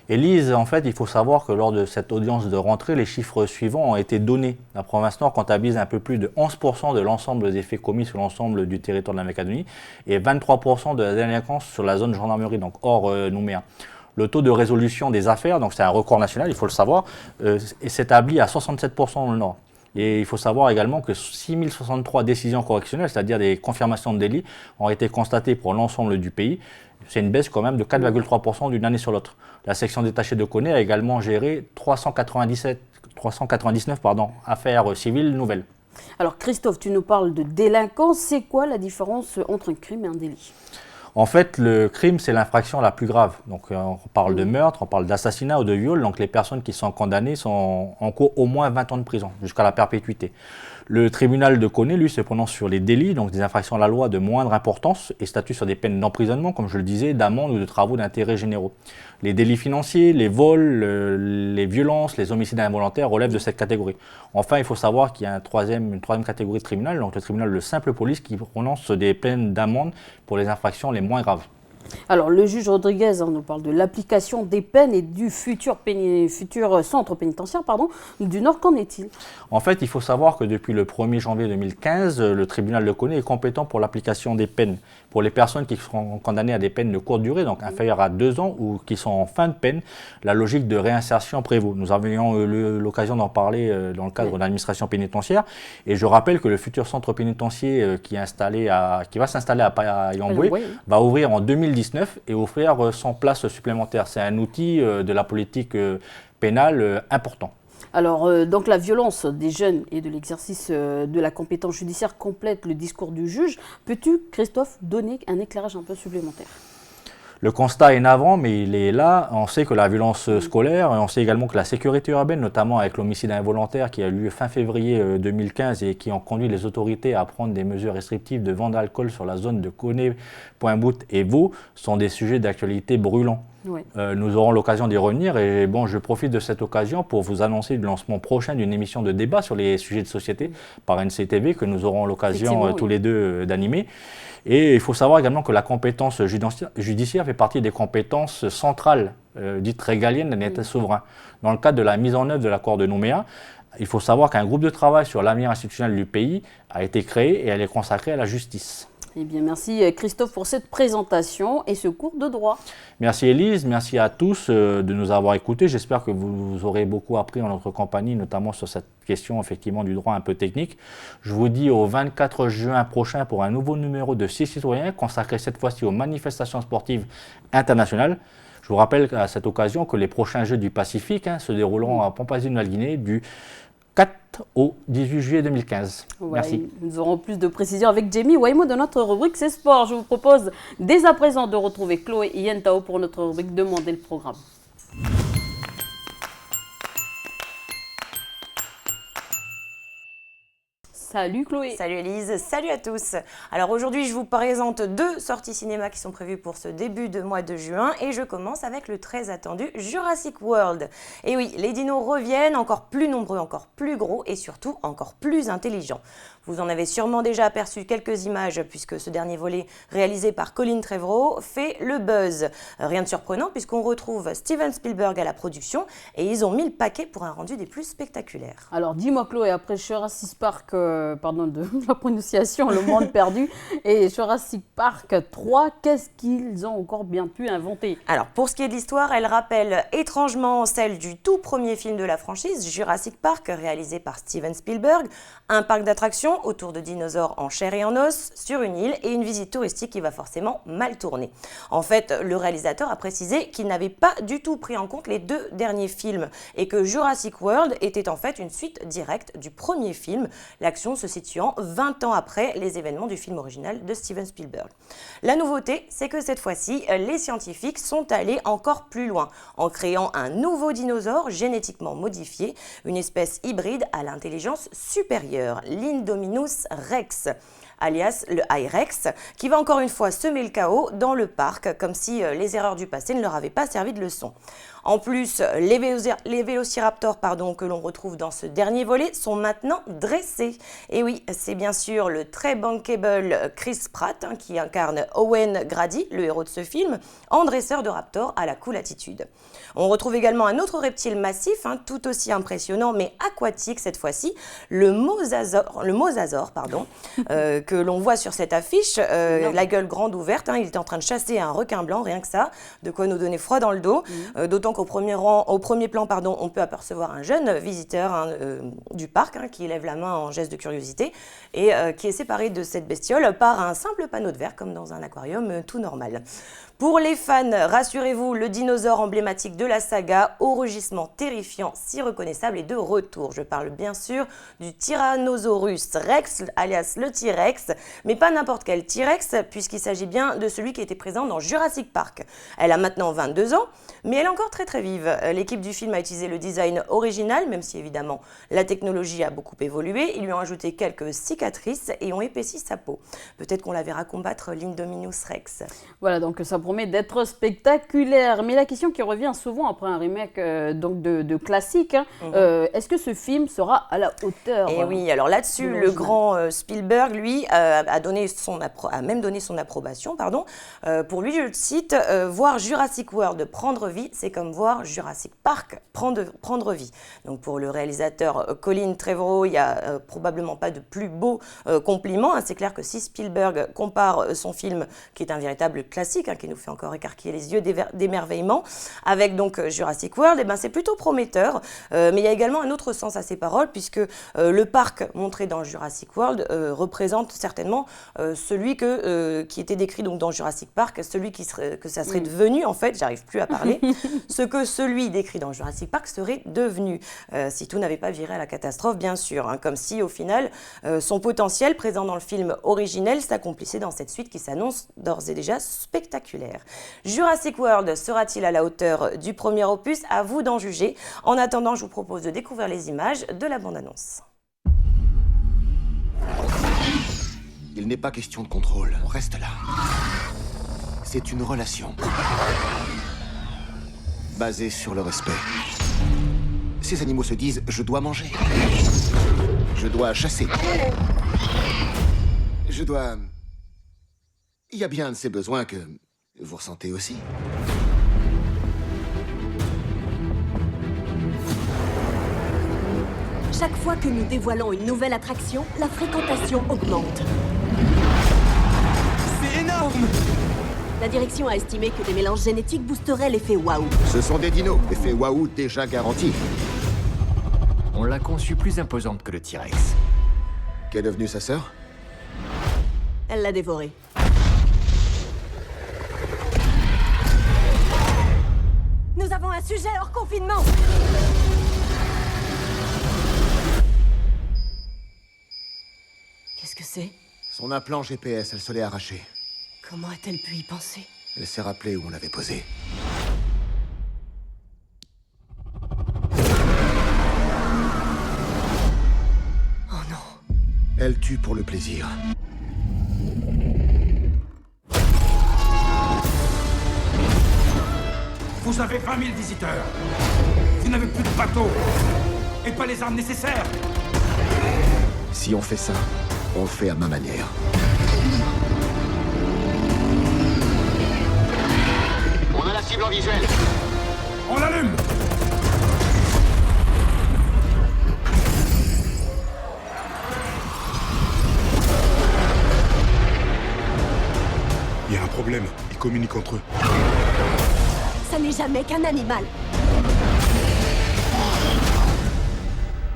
Élise, en fait, il faut savoir que lors de cette audience de rentrée, les chiffres suivants ont été donnés. La province Nord comptabilise un peu plus de 11% de l'ensemble des faits commis sur l'ensemble du territoire de la Macédonie et 23% de la délinquance sur la zone gendarmerie, donc hors Nouméa. Le taux de résolution des affaires, donc c'est un record national, il faut le savoir, s'établit à 67% dans le Nord. Et il faut savoir également que 6063 décisions correctionnelles, c'est-à-dire des confirmations de délits, ont été constatées pour l'ensemble du pays. C'est une baisse quand même de 4,3% d'une année sur l'autre. La section détachée de Koné a également géré 399 affaires civiles nouvelles. Alors Christophe, tu nous parles de délinquance. C'est quoi la différence entre un crime et un délit ? En fait, le crime, c'est l'infraction la plus grave. Donc, on parle de meurtre, on parle d'assassinat ou de viol. Donc, les personnes qui sont condamnées sont en cours au moins 20 ans de prison, jusqu'à la perpétuité. Le tribunal de Koné, lui, se prononce sur les délits, donc des infractions à la loi de moindre importance et statue sur des peines d'emprisonnement, comme je le disais, d'amende ou de travaux d'intérêt généraux. Les délits financiers, les vols, les violences, les homicides involontaires relèvent de cette catégorie. Enfin, il faut savoir qu'il y a une troisième catégorie de tribunal, donc le tribunal de simple police, qui prononce des peines d'amende pour les infractions les moins graves. Alors, le juge Rodriguez nous parle de l'application des peines et du futur centre pénitentiaire du Nord. Qu'en est-il ? En fait, il faut savoir que depuis le 1er janvier 2015, le tribunal de Koné est compétent pour l'application des peines. Pour les personnes qui seront condamnées à des peines de courte durée, donc inférieures à 2 ans ou qui sont en fin de peine, la logique de réinsertion prévaut. Nous avions eu l'occasion d'en parler dans le cadre de l'administration pénitentiaire. Et je rappelle que le futur centre pénitentiaire qui va s'installer à Yamboué va ouvrir en 2019 et offrir 100 places supplémentaires. C'est un outil de la politique pénale important. Alors, donc la violence des jeunes et de l'exercice de la compétence judiciaire complète le discours du juge. Peux-tu, Christophe, donner un éclairage un peu supplémentaire ? Le constat est navrant, mais il est là. On sait que la violence scolaire, on sait également que la sécurité urbaine, notamment avec l'homicide involontaire qui a eu lieu fin février 2015 et qui ont conduit les autorités à prendre des mesures restrictives de vente d'alcool sur la zone de Koné, Pointe-Bout et Vaud, sont des sujets d'actualité brûlants. Oui. Nous aurons l'occasion d'y revenir et je profite de cette occasion pour vous annoncer le lancement prochain d'une émission de débat sur les sujets de société par NCTV que nous aurons l'occasion tous les deux d'animer. Et il faut savoir également que la compétence judiciaire fait partie des compétences centrales, dites régaliennes d'un État souverain. Dans le cadre de la mise en œuvre de l'accord de Nouméa, il faut savoir qu'un groupe de travail sur l'avenir institutionnel du pays a été créé et elle est consacrée à la justice. Eh bien, merci Christophe pour cette présentation et ce cours de droit. Merci Élise, merci à tous de nous avoir écoutés. J'espère que vous aurez beaucoup appris en notre compagnie, notamment sur cette question effectivement du droit un peu technique. Je vous dis au 24 juin prochain pour un nouveau numéro de 6 citoyens consacré cette fois-ci aux manifestations sportives internationales. Je vous rappelle à cette occasion que les prochains Jeux du Pacifique se dérouleront à Papouasie-Nouvelle-Guinée du 4 au 18 juillet 2015. Merci. Nous aurons plus de précisions avec Jamie Waimo de notre rubrique C'est Sport. Je vous propose dès à présent de retrouver Chloé Yentao pour notre rubrique Demandez le programme. Salut Chloé. Salut Elise, salut à tous. Alors aujourd'hui, je vous présente 2 sorties cinéma qui sont prévues pour ce début de mois de juin et je commence avec le très attendu Jurassic World. Et oui, les dinos reviennent, encore plus nombreux, encore plus gros et surtout encore plus intelligents. Vous en avez sûrement déjà aperçu quelques images puisque ce dernier volet réalisé par Colin Trevorrow fait le buzz. Rien de surprenant puisqu'on retrouve Steven Spielberg à la production et ils ont mis le paquet pour un rendu des plus spectaculaires. Alors dis-moi Chloé, après Jurassic Park, pardon de la prononciation, Le Monde Perdu et Jurassic Park 3, qu'est-ce qu'ils ont encore bien pu inventer? Alors pour ce qui est de l'histoire, elle rappelle étrangement celle du tout premier film de la franchise, Jurassic Park, réalisé par Steven Spielberg, un parc d'attractions autour de dinosaures en chair et en os sur une île et une visite touristique qui va forcément mal tourner. En fait, le réalisateur a précisé qu'il n'avait pas du tout pris en compte les 2 derniers films et que Jurassic World était en fait une suite directe du premier film, l'action se situant 20 ans après les événements du film original de Steven Spielberg. La nouveauté, c'est que cette fois-ci, les scientifiques sont allés encore plus loin en créant un nouveau dinosaure génétiquement modifié, une espèce hybride à l'intelligence supérieure, l'Indominus Rex, alias le I-Rex, qui va encore une fois semer le chaos dans le parc, comme si les erreurs du passé ne leur avaient pas servi de leçon. En plus, les vélociraptors que l'on retrouve dans ce dernier volet sont maintenant dressés. Et oui, c'est bien sûr le très bankable Chris Pratt qui incarne Owen Grady, le héros de ce film, en dresseur de raptor à la cool attitude. On retrouve également un autre reptile massif, tout aussi impressionnant mais aquatique cette fois-ci, le mosasaure, que l'on voit sur cette affiche, la gueule grande ouverte. Il est en train de chasser un requin blanc, rien que ça, de quoi nous donner froid dans le dos. D'autant qu'au premier plan, on peut apercevoir un jeune visiteur du parc qui lève la main en geste de curiosité et qui est séparé de cette bestiole par un simple panneau de verre, comme dans un aquarium tout normal. Pour les fans, rassurez-vous, le dinosaure emblématique de la saga, au rugissement terrifiant, si reconnaissable, est de retour. Je parle bien sûr du Tyrannosaurus Rex, alias le T-Rex, mais pas n'importe quel T-Rex, puisqu'il s'agit bien de celui qui était présent dans Jurassic Park. Elle a maintenant 22 ans, mais elle est encore très vive. L'équipe du film a utilisé le design original, même si évidemment la technologie a beaucoup évolué. Ils lui ont ajouté quelques cicatrices et ont épaissi sa peau. Peut-être qu'on la verra combattre l'Indominus Rex. Voilà, donc ça promet d'être spectaculaire. Mais la question qui revient souvent après un remake de classique, est-ce que ce film sera à la hauteur? Et oui, alors là-dessus, le grand Spielberg, lui, a même donné son approbation. Pour lui, je le cite, voir Jurassic World prendre vie, c'est comme voir Jurassic Park prendre vie. Donc pour le réalisateur Colin Trevorrow, il n'y a probablement pas de plus beau compliment. C'est clair que si Spielberg compare son film, qui est un véritable classique, qui nous fait encore écarquiller les yeux d'émerveillement, avec donc Jurassic World, c'est plutôt prometteur. Mais il y a également un autre sens à ces paroles, puisque le parc montré dans Jurassic World représente certainement celui qui était décrit donc dans Jurassic Park, celui que ça serait devenu, en fait, j'arrive plus à parler, ce que celui décrit dans Jurassic Park serait devenu, si tout n'avait pas viré à la catastrophe, bien sûr, comme si au final, son potentiel présent dans le film originel s'accomplissait dans cette suite qui s'annonce d'ores et déjà spectaculaire. Jurassic World sera-t-il à la hauteur du premier opus? À vous d'en juger. En attendant, je vous propose de découvrir les images de la bande-annonce. Il n'est pas question de contrôle, on reste là. C'est une relation basée sur le respect. Ces animaux se disent « je dois manger, je dois chasser, je dois... » Il y a bien de ces besoins que vous ressentez aussi. Chaque fois que nous dévoilons une nouvelle attraction, la fréquentation augmente. C'est énorme! La direction a estimé que des mélanges génétiques boosteraient l'effet waouh. Ce sont des dinos, effet waouh déjà garanti. On l'a conçue plus imposante que le T-Rex. Qu'est devenue sa sœur? Elle l'a dévoré. Nous avons un sujet hors confinement. Qu'est-ce que c'est? Son implant GPS, elle se l'est arraché. Comment a-t-elle pu y penser? Elle s'est rappelée où on l'avait posé. Oh non. Elle tue pour le plaisir. Vous avez 20 000 visiteurs. Vous n'avez plus de bateau. Et pas les armes nécessaires. Si on fait ça, on le fait à ma manière. On a la cible en visuel. On l'allume. Il y a un problème, ils communiquent entre eux. Ça n'est jamais qu'un animal.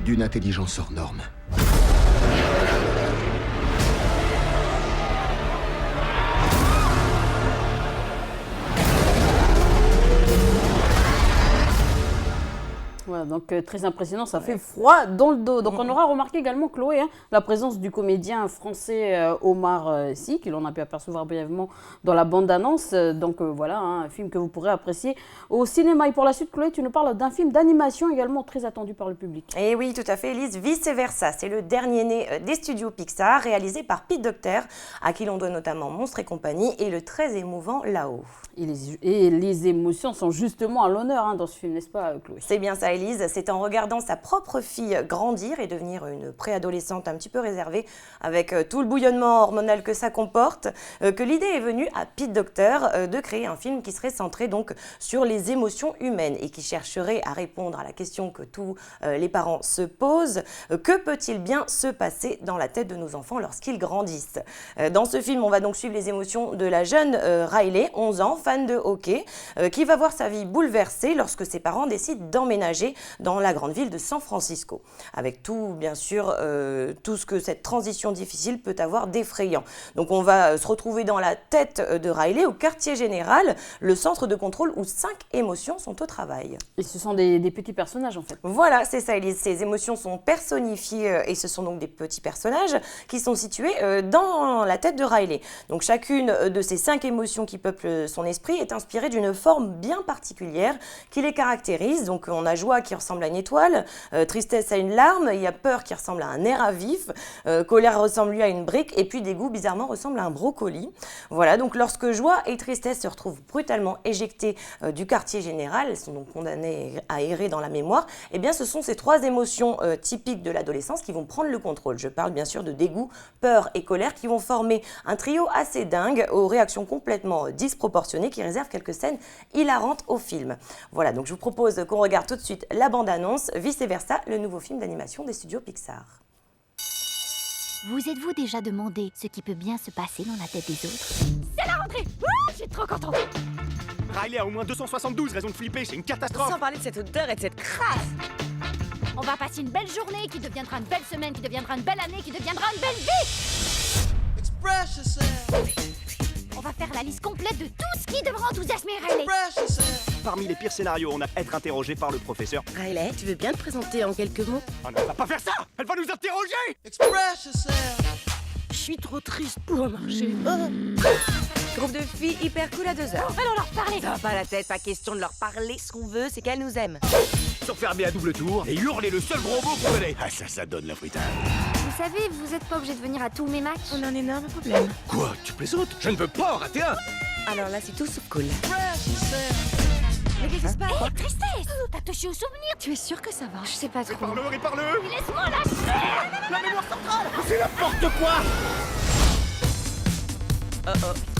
D'une intelligence hors norme. Voilà, donc très impressionnant, ça fait froid dans le dos. Donc on aura remarqué également, Chloé, la présence du comédien français Omar Sy, que l'on a pu apercevoir brièvement dans la bande-annonce. Donc voilà, un film que vous pourrez apprécier au cinéma. Et pour la suite, Chloé, tu nous parles d'un film d'animation également très attendu par le public. Et oui, tout à fait, Elise, Vice Versa. C'est le dernier né des studios Pixar, réalisé par Pete Docter, à qui l'on doit notamment Monstres et compagnie, et le très émouvant Là-haut. Et les émotions sont justement à l'honneur dans ce film, n'est-ce pas, Chloé? C'est bien ça, Elise. C'est en regardant sa propre fille grandir et devenir une préadolescente un petit peu réservée, avec tout le bouillonnement hormonal que ça comporte, que l'idée est venue à Pete Docter de créer un film qui serait centré donc sur les émotions humaines et qui chercherait à répondre à la question que tous les parents se posent. Que peut-il bien se passer dans la tête de nos enfants lorsqu'ils grandissent? Dans ce film, on va donc suivre les émotions de la jeune Riley, 11 ans, fan de hockey, qui va voir sa vie bouleversée lorsque ses parents décident d'emménager dans la grande ville de San Francisco. Avec tout, bien sûr, tout ce que cette transition difficile peut avoir d'effrayant. Donc on va se retrouver dans la tête de Riley, au quartier général, le centre de contrôle où 5 émotions sont au travail. Et ce sont des petits personnages en fait. Voilà, c'est ça, Elise. Ces émotions sont personnifiées et ce sont donc des petits personnages qui sont situés dans la tête de Riley. Donc chacune de ces 5 émotions qui peuplent son esprit est inspirée d'une forme bien particulière qui les caractérise. Donc on a joie qui ressemble à une étoile, tristesse à une larme, il y a peur qui ressemble à un nerf à vif, colère ressemble lui à une brique et puis dégoût bizarrement ressemble à un brocoli. Voilà, donc lorsque joie et tristesse se retrouvent brutalement éjectées du quartier général, elles sont donc condamnées à errer dans la mémoire, et bien ce sont ces 3 émotions typiques de l'adolescence qui vont prendre le contrôle. Je parle bien sûr de dégoût, peur et colère qui vont former un trio assez dingue aux réactions complètement disproportionnées qui réservent quelques scènes hilarantes au film. Voilà, donc je vous propose qu'on regarde tout de suite la bande-annonce, Vice Versa, le nouveau film d'animation des studios Pixar. Vous êtes-vous déjà demandé ce qui peut bien se passer dans la tête des autres? C'est la rentrée! Je suis trop contente! Riley a au moins 272 raisons de flipper, c'est une catastrophe! Sans parler de cette odeur et de cette crasse! On va passer une belle journée qui deviendra une belle semaine, qui deviendra une belle année, qui deviendra une belle vie! Express yourself! On va faire la liste complète de tout ce qui devra enthousiasmer Riley. Parmi les pires scénarios, on a être interrogé par le professeur. Riley, tu veux bien te présenter en quelques mots? On ne va pas faire ça! Elle va nous interroger! Je suis trop triste pour marcher. Groupe de filles hyper cool à 2 heures. Allons leur parler. Ça va pas la tête, pas question de leur parler. Ce qu'on veut, c'est qu'elles nous aiment. S'enfermer à double tour et hurler le seul gros mot qu'on connaît. Ah ça donne la fruitage. Vous savez, vous êtes pas obligé de venir à tous mes matchs. On a un énorme problème. Quoi? Tu plaisantes? Je ne veux pas en rater un! Alors là, c'est tout sauf cool. Mais qu'est-ce qui se passe? Hé, tristesse! T'as touché au souvenir? Tu es sûr que ça va? Je sais pas trop. Réparle-le! Laisse-moi lâcher! La mémoire centrale! C'est n'importe quoi!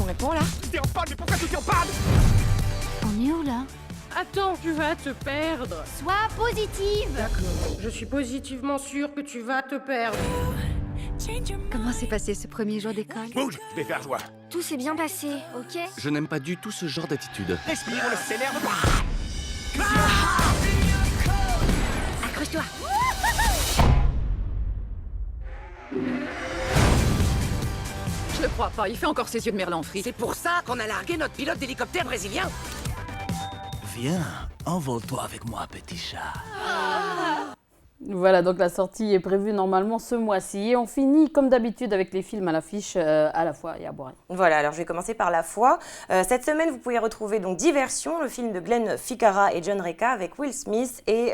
On répond là? T'es en panne, mais pourquoi tu es en panne? On est où là? Attends, tu vas te perdre. Sois positive! D'accord, je suis positivement sûre que tu vas te perdre. Comment s'est passé ce premier jour d'école? Bouge, je vais faire joie. Tout s'est bien passé, ok? Je n'aime pas du tout ce genre d'attitude. Respire, on ne s'énerve pas! Accroche-toi! Je le crois pas, il fait encore ses yeux de merlan frit. C'est pour ça qu'on a largué notre pilote d'hélicoptère brésilien. Viens, envole-toi avec moi, petit chat. Voilà, donc la sortie est prévue normalement ce mois-ci. Et on finit comme d'habitude avec les films à l'affiche à la fois et à Bouraï. Voilà, alors je vais commencer par La Foi. Cette semaine, vous pouvez retrouver donc Diversion, le film de Glenn Ficarra et John Reca avec Will Smith et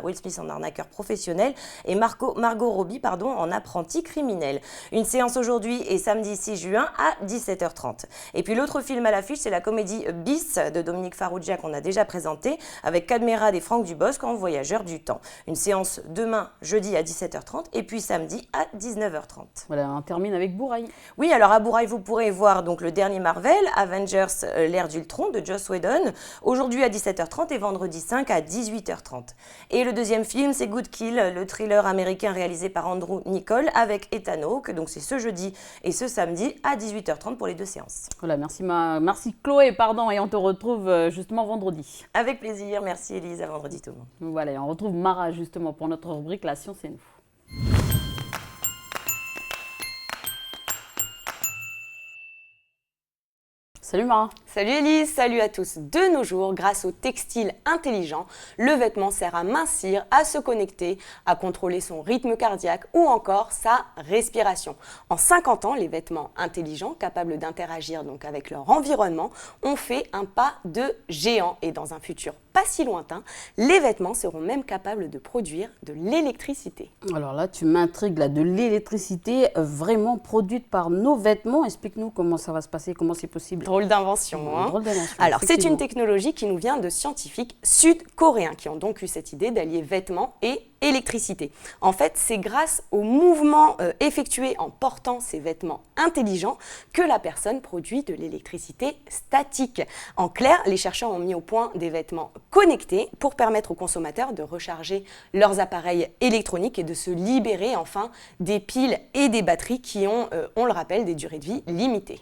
Will Smith en arnaqueur professionnel et Margot Robbie en apprenti criminel. Une séance aujourd'hui et samedi 6 juin à 17h30. Et puis l'autre film à l'affiche, c'est la comédie Bis de Dominique Farrugia qu'on a déjà présenté avec Cadmerade et Franck Dubosc en Voyageurs du temps. Une séance demain, jeudi à 17h30 et puis samedi à 19h30. Voilà, on termine avec Bouraï. Oui, alors à Bouraï, vous pourrez voir donc le dernier Marvel, Avengers, l'ère d'Ultron de Joss Whedon, aujourd'hui à 17h30 et vendredi 5 à 18h30. Et le deuxième film, c'est Good Kill, le thriller américain réalisé par Andrew Niccol avec Ethan Hawke, donc c'est ce jeudi et ce samedi à 18h30 pour les deux séances. Voilà, merci Chloé, et on te retrouve justement vendredi. Avec plaisir, merci Élise, à vendredi tout le monde. Voilà, et on retrouve Mara justement pour notre rubrique La science et nous. Salut Mara. Salut Élise, salut à tous. De nos jours, grâce au textile intelligent, le vêtement sert à mincir, à se connecter, à contrôler son rythme cardiaque ou encore sa respiration. En 50 ans, les vêtements intelligents, capables d'interagir donc avec leur environnement, ont fait un pas de géant. Et dans un futur pas si lointain, les vêtements seront même capables de produire de l'électricité. Alors là, tu m'intrigues, de l'électricité vraiment produite par nos vêtements. Explique-nous comment ça va se passer, comment c'est possible. Drôle d'invention. Drôle d'invention. Alors, c'est une technologie qui nous vient de scientifiques sud-coréens qui ont donc eu cette idée d'allier vêtements et électricité. En fait, c'est grâce au mouvement effectué en portant ces vêtements intelligents que la personne produit de l'électricité statique. En clair, les chercheurs ont mis au point des vêtements connectés pour permettre aux consommateurs de recharger leurs appareils électroniques et de se libérer enfin des piles et des batteries qui ont, on le rappelle, des durées de vie limitées.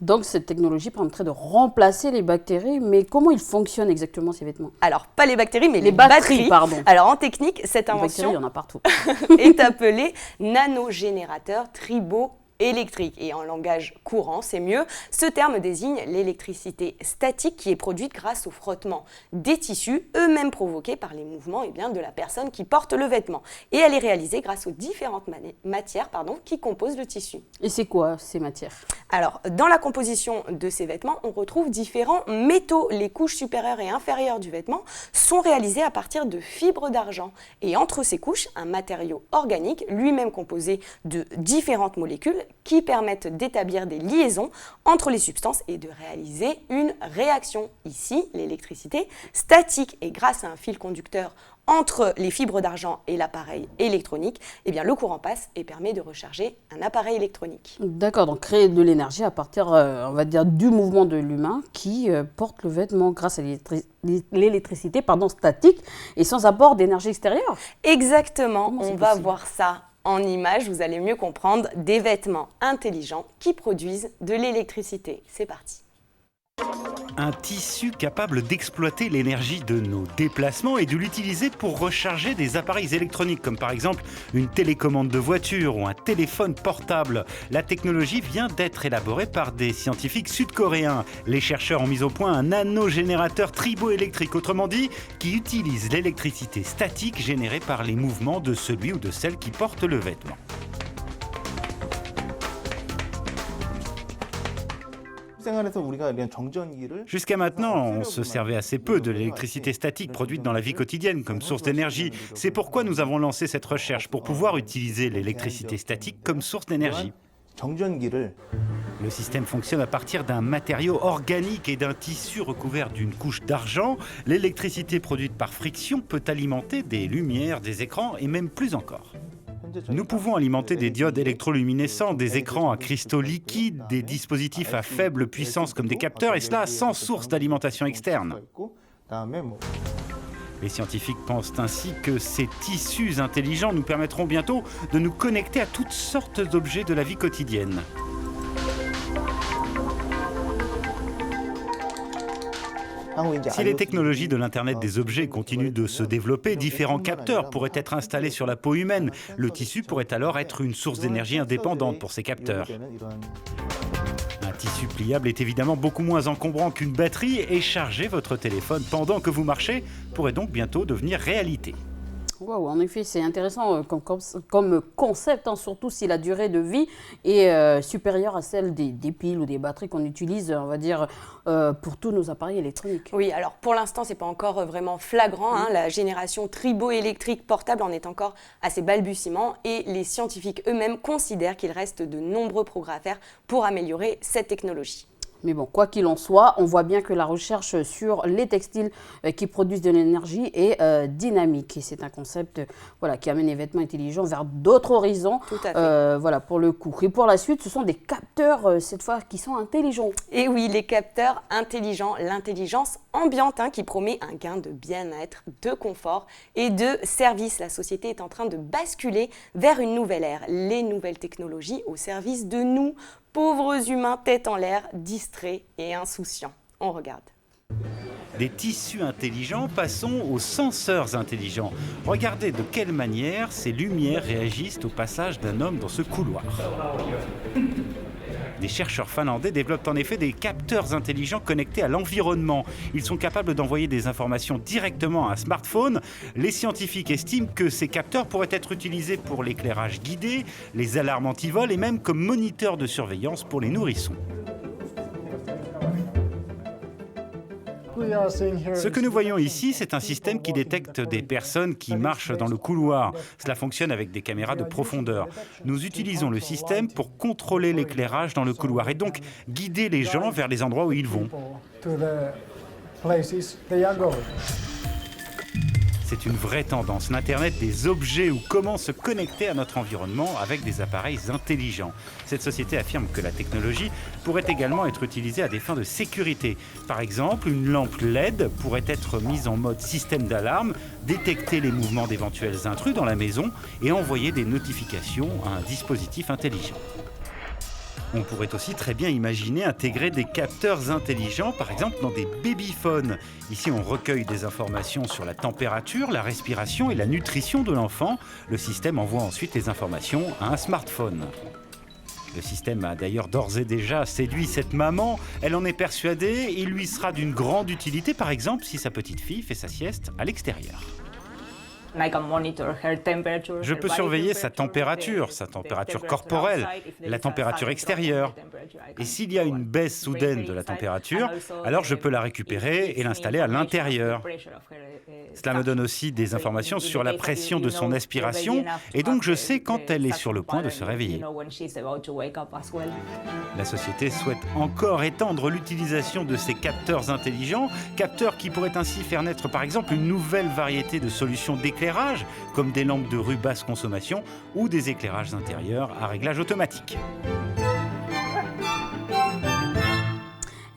Donc cette technologie permettrait de remplacer les bactéries, mais comment ils fonctionnent exactement ces vêtements? Alors pas les bactéries, mais les batteries. Pardon. Alors en technique, cette invention il y en a partout. est appelée nanogénérateur triboélectrique. Et en langage courant, c'est mieux, ce terme désigne l'électricité statique qui est produite grâce au frottement des tissus, eux-mêmes provoqués par les mouvements de la personne qui porte le vêtement. Et elle est réalisée grâce aux différentes matières qui composent le tissu. Et c'est quoi ces matières? Alors, dans la composition de ces vêtements, on retrouve différents métaux. Les couches supérieures et inférieures du vêtement sont réalisées à partir de fibres d'argent. Et entre ces couches, un matériau organique, lui-même composé de différentes molécules qui permettent d'établir des liaisons entre les substances et de réaliser une réaction. Ici, l'électricité statique. Et grâce à un fil conducteur entre les fibres d'argent et l'appareil électronique, le courant passe et permet de recharger un appareil électronique. D'accord, donc créer de l'énergie à partir, on va dire, du mouvement de l'humain qui porte le vêtement grâce à l'électricité statique et sans apport d'énergie extérieure. Exactement, on va voir ça en images, vous allez mieux comprendre des vêtements intelligents qui produisent de l'électricité. C'est parti. Un tissu capable d'exploiter l'énergie de nos déplacements et de l'utiliser pour recharger des appareils électroniques, comme par exemple une télécommande de voiture ou un téléphone portable. La technologie vient d'être élaborée par des scientifiques sud-coréens. Les chercheurs ont mis au point un nanogénérateur triboélectrique, autrement dit, qui utilise l'électricité statique générée par les mouvements de celui ou de celle qui porte le vêtement. Jusqu'à maintenant, on se servait assez peu de l'électricité statique produite dans la vie quotidienne comme source d'énergie. C'est pourquoi nous avons lancé cette recherche pour pouvoir utiliser l'électricité statique comme source d'énergie. Le système fonctionne à partir d'un matériau organique et d'un tissu recouvert d'une couche d'argent. L'électricité produite par friction peut alimenter des lumières, des écrans et même plus encore. Nous pouvons alimenter des diodes électroluminescents, des écrans à cristaux liquides, des dispositifs à faible puissance comme des capteurs, et cela sans source d'alimentation externe. Les scientifiques pensent ainsi que ces tissus intelligents nous permettront bientôt de nous connecter à toutes sortes d'objets de la vie quotidienne. Si les technologies de l'Internet des objets continuent de se développer, différents capteurs pourraient être installés sur la peau humaine. Le tissu pourrait alors être une source d'énergie indépendante pour ces capteurs. Un tissu pliable est évidemment beaucoup moins encombrant qu'une batterie et charger votre téléphone pendant que vous marchez pourrait donc bientôt devenir réalité. Wow, en effet, c'est intéressant comme concept, hein, surtout si la durée de vie est supérieure à celle des piles ou des batteries qu'on utilise, on va dire, pour tous nos appareils électroniques. Oui, alors pour l'instant, ce n'est pas encore vraiment flagrant. Hein, la génération triboélectrique portable en est encore à ses balbutiements et les scientifiques eux-mêmes considèrent qu'il reste de nombreux progrès à faire pour améliorer cette technologie. Mais bon, quoi qu'il en soit, on voit bien que la recherche sur les textiles qui produisent de l'énergie est dynamique. Et c'est un concept qui amène les vêtements intelligents vers d'autres horizons. Tout à fait. Voilà, pour le coup. Et pour la suite, ce sont des capteurs, cette fois, qui sont intelligents. Et oui, les capteurs intelligents, l'intelligence ambiante qui promet un gain de bien-être, de confort et de service. La société est en train de basculer vers une nouvelle ère. Les nouvelles technologies au service de nous, pauvres humains tête en l'air, distraits et insouciants. On regarde. Des tissus intelligents, passons aux senseurs intelligents. Regardez de quelle manière ces lumières réagissent au passage d'un homme dans ce couloir. Des chercheurs finlandais développent en effet des capteurs intelligents connectés à l'environnement. Ils sont capables d'envoyer des informations directement à un smartphone. Les scientifiques estiment que ces capteurs pourraient être utilisés pour l'éclairage guidé, les alarmes anti-vol et même comme moniteurs de surveillance pour les nourrissons. Ce que nous voyons ici, c'est un système qui détecte des personnes qui marchent dans le couloir. Cela fonctionne avec des caméras de profondeur. Nous utilisons le système pour contrôler l'éclairage dans le couloir et donc guider les gens vers les endroits où ils vont. C'est une vraie tendance, l'Internet des objets ou comment se connecter à notre environnement avec des appareils intelligents. Cette société affirme que la technologie pourrait également être utilisée à des fins de sécurité. Par exemple, une lampe LED pourrait être mise en mode système d'alarme, détecter les mouvements d'éventuels intrus dans la maison et envoyer des notifications à un dispositif intelligent. On pourrait aussi très bien imaginer intégrer des capteurs intelligents, par exemple dans des babyphones. Ici, on recueille des informations sur la température, la respiration et la nutrition de l'enfant. Le système envoie ensuite les informations à un smartphone. Le système a d'ailleurs d'ores et déjà séduit cette maman. Elle en est persuadée. Il lui sera d'une grande utilité, par exemple, si sa petite fille fait sa sieste à l'extérieur. Je peux surveiller sa température corporelle, la température extérieure. Et s'il y a une baisse soudaine de la température, alors je peux la récupérer et l'installer à l'intérieur. Cela me donne aussi des informations sur la pression de son aspiration et donc je sais quand elle est sur le point de se réveiller. La société souhaite encore étendre l'utilisation de ces capteurs intelligents, capteurs qui pourraient ainsi faire naître par exemple une nouvelle variété de solutions d'éclairage, comme des lampes de rue basse consommation ou des éclairages intérieurs à réglage automatique.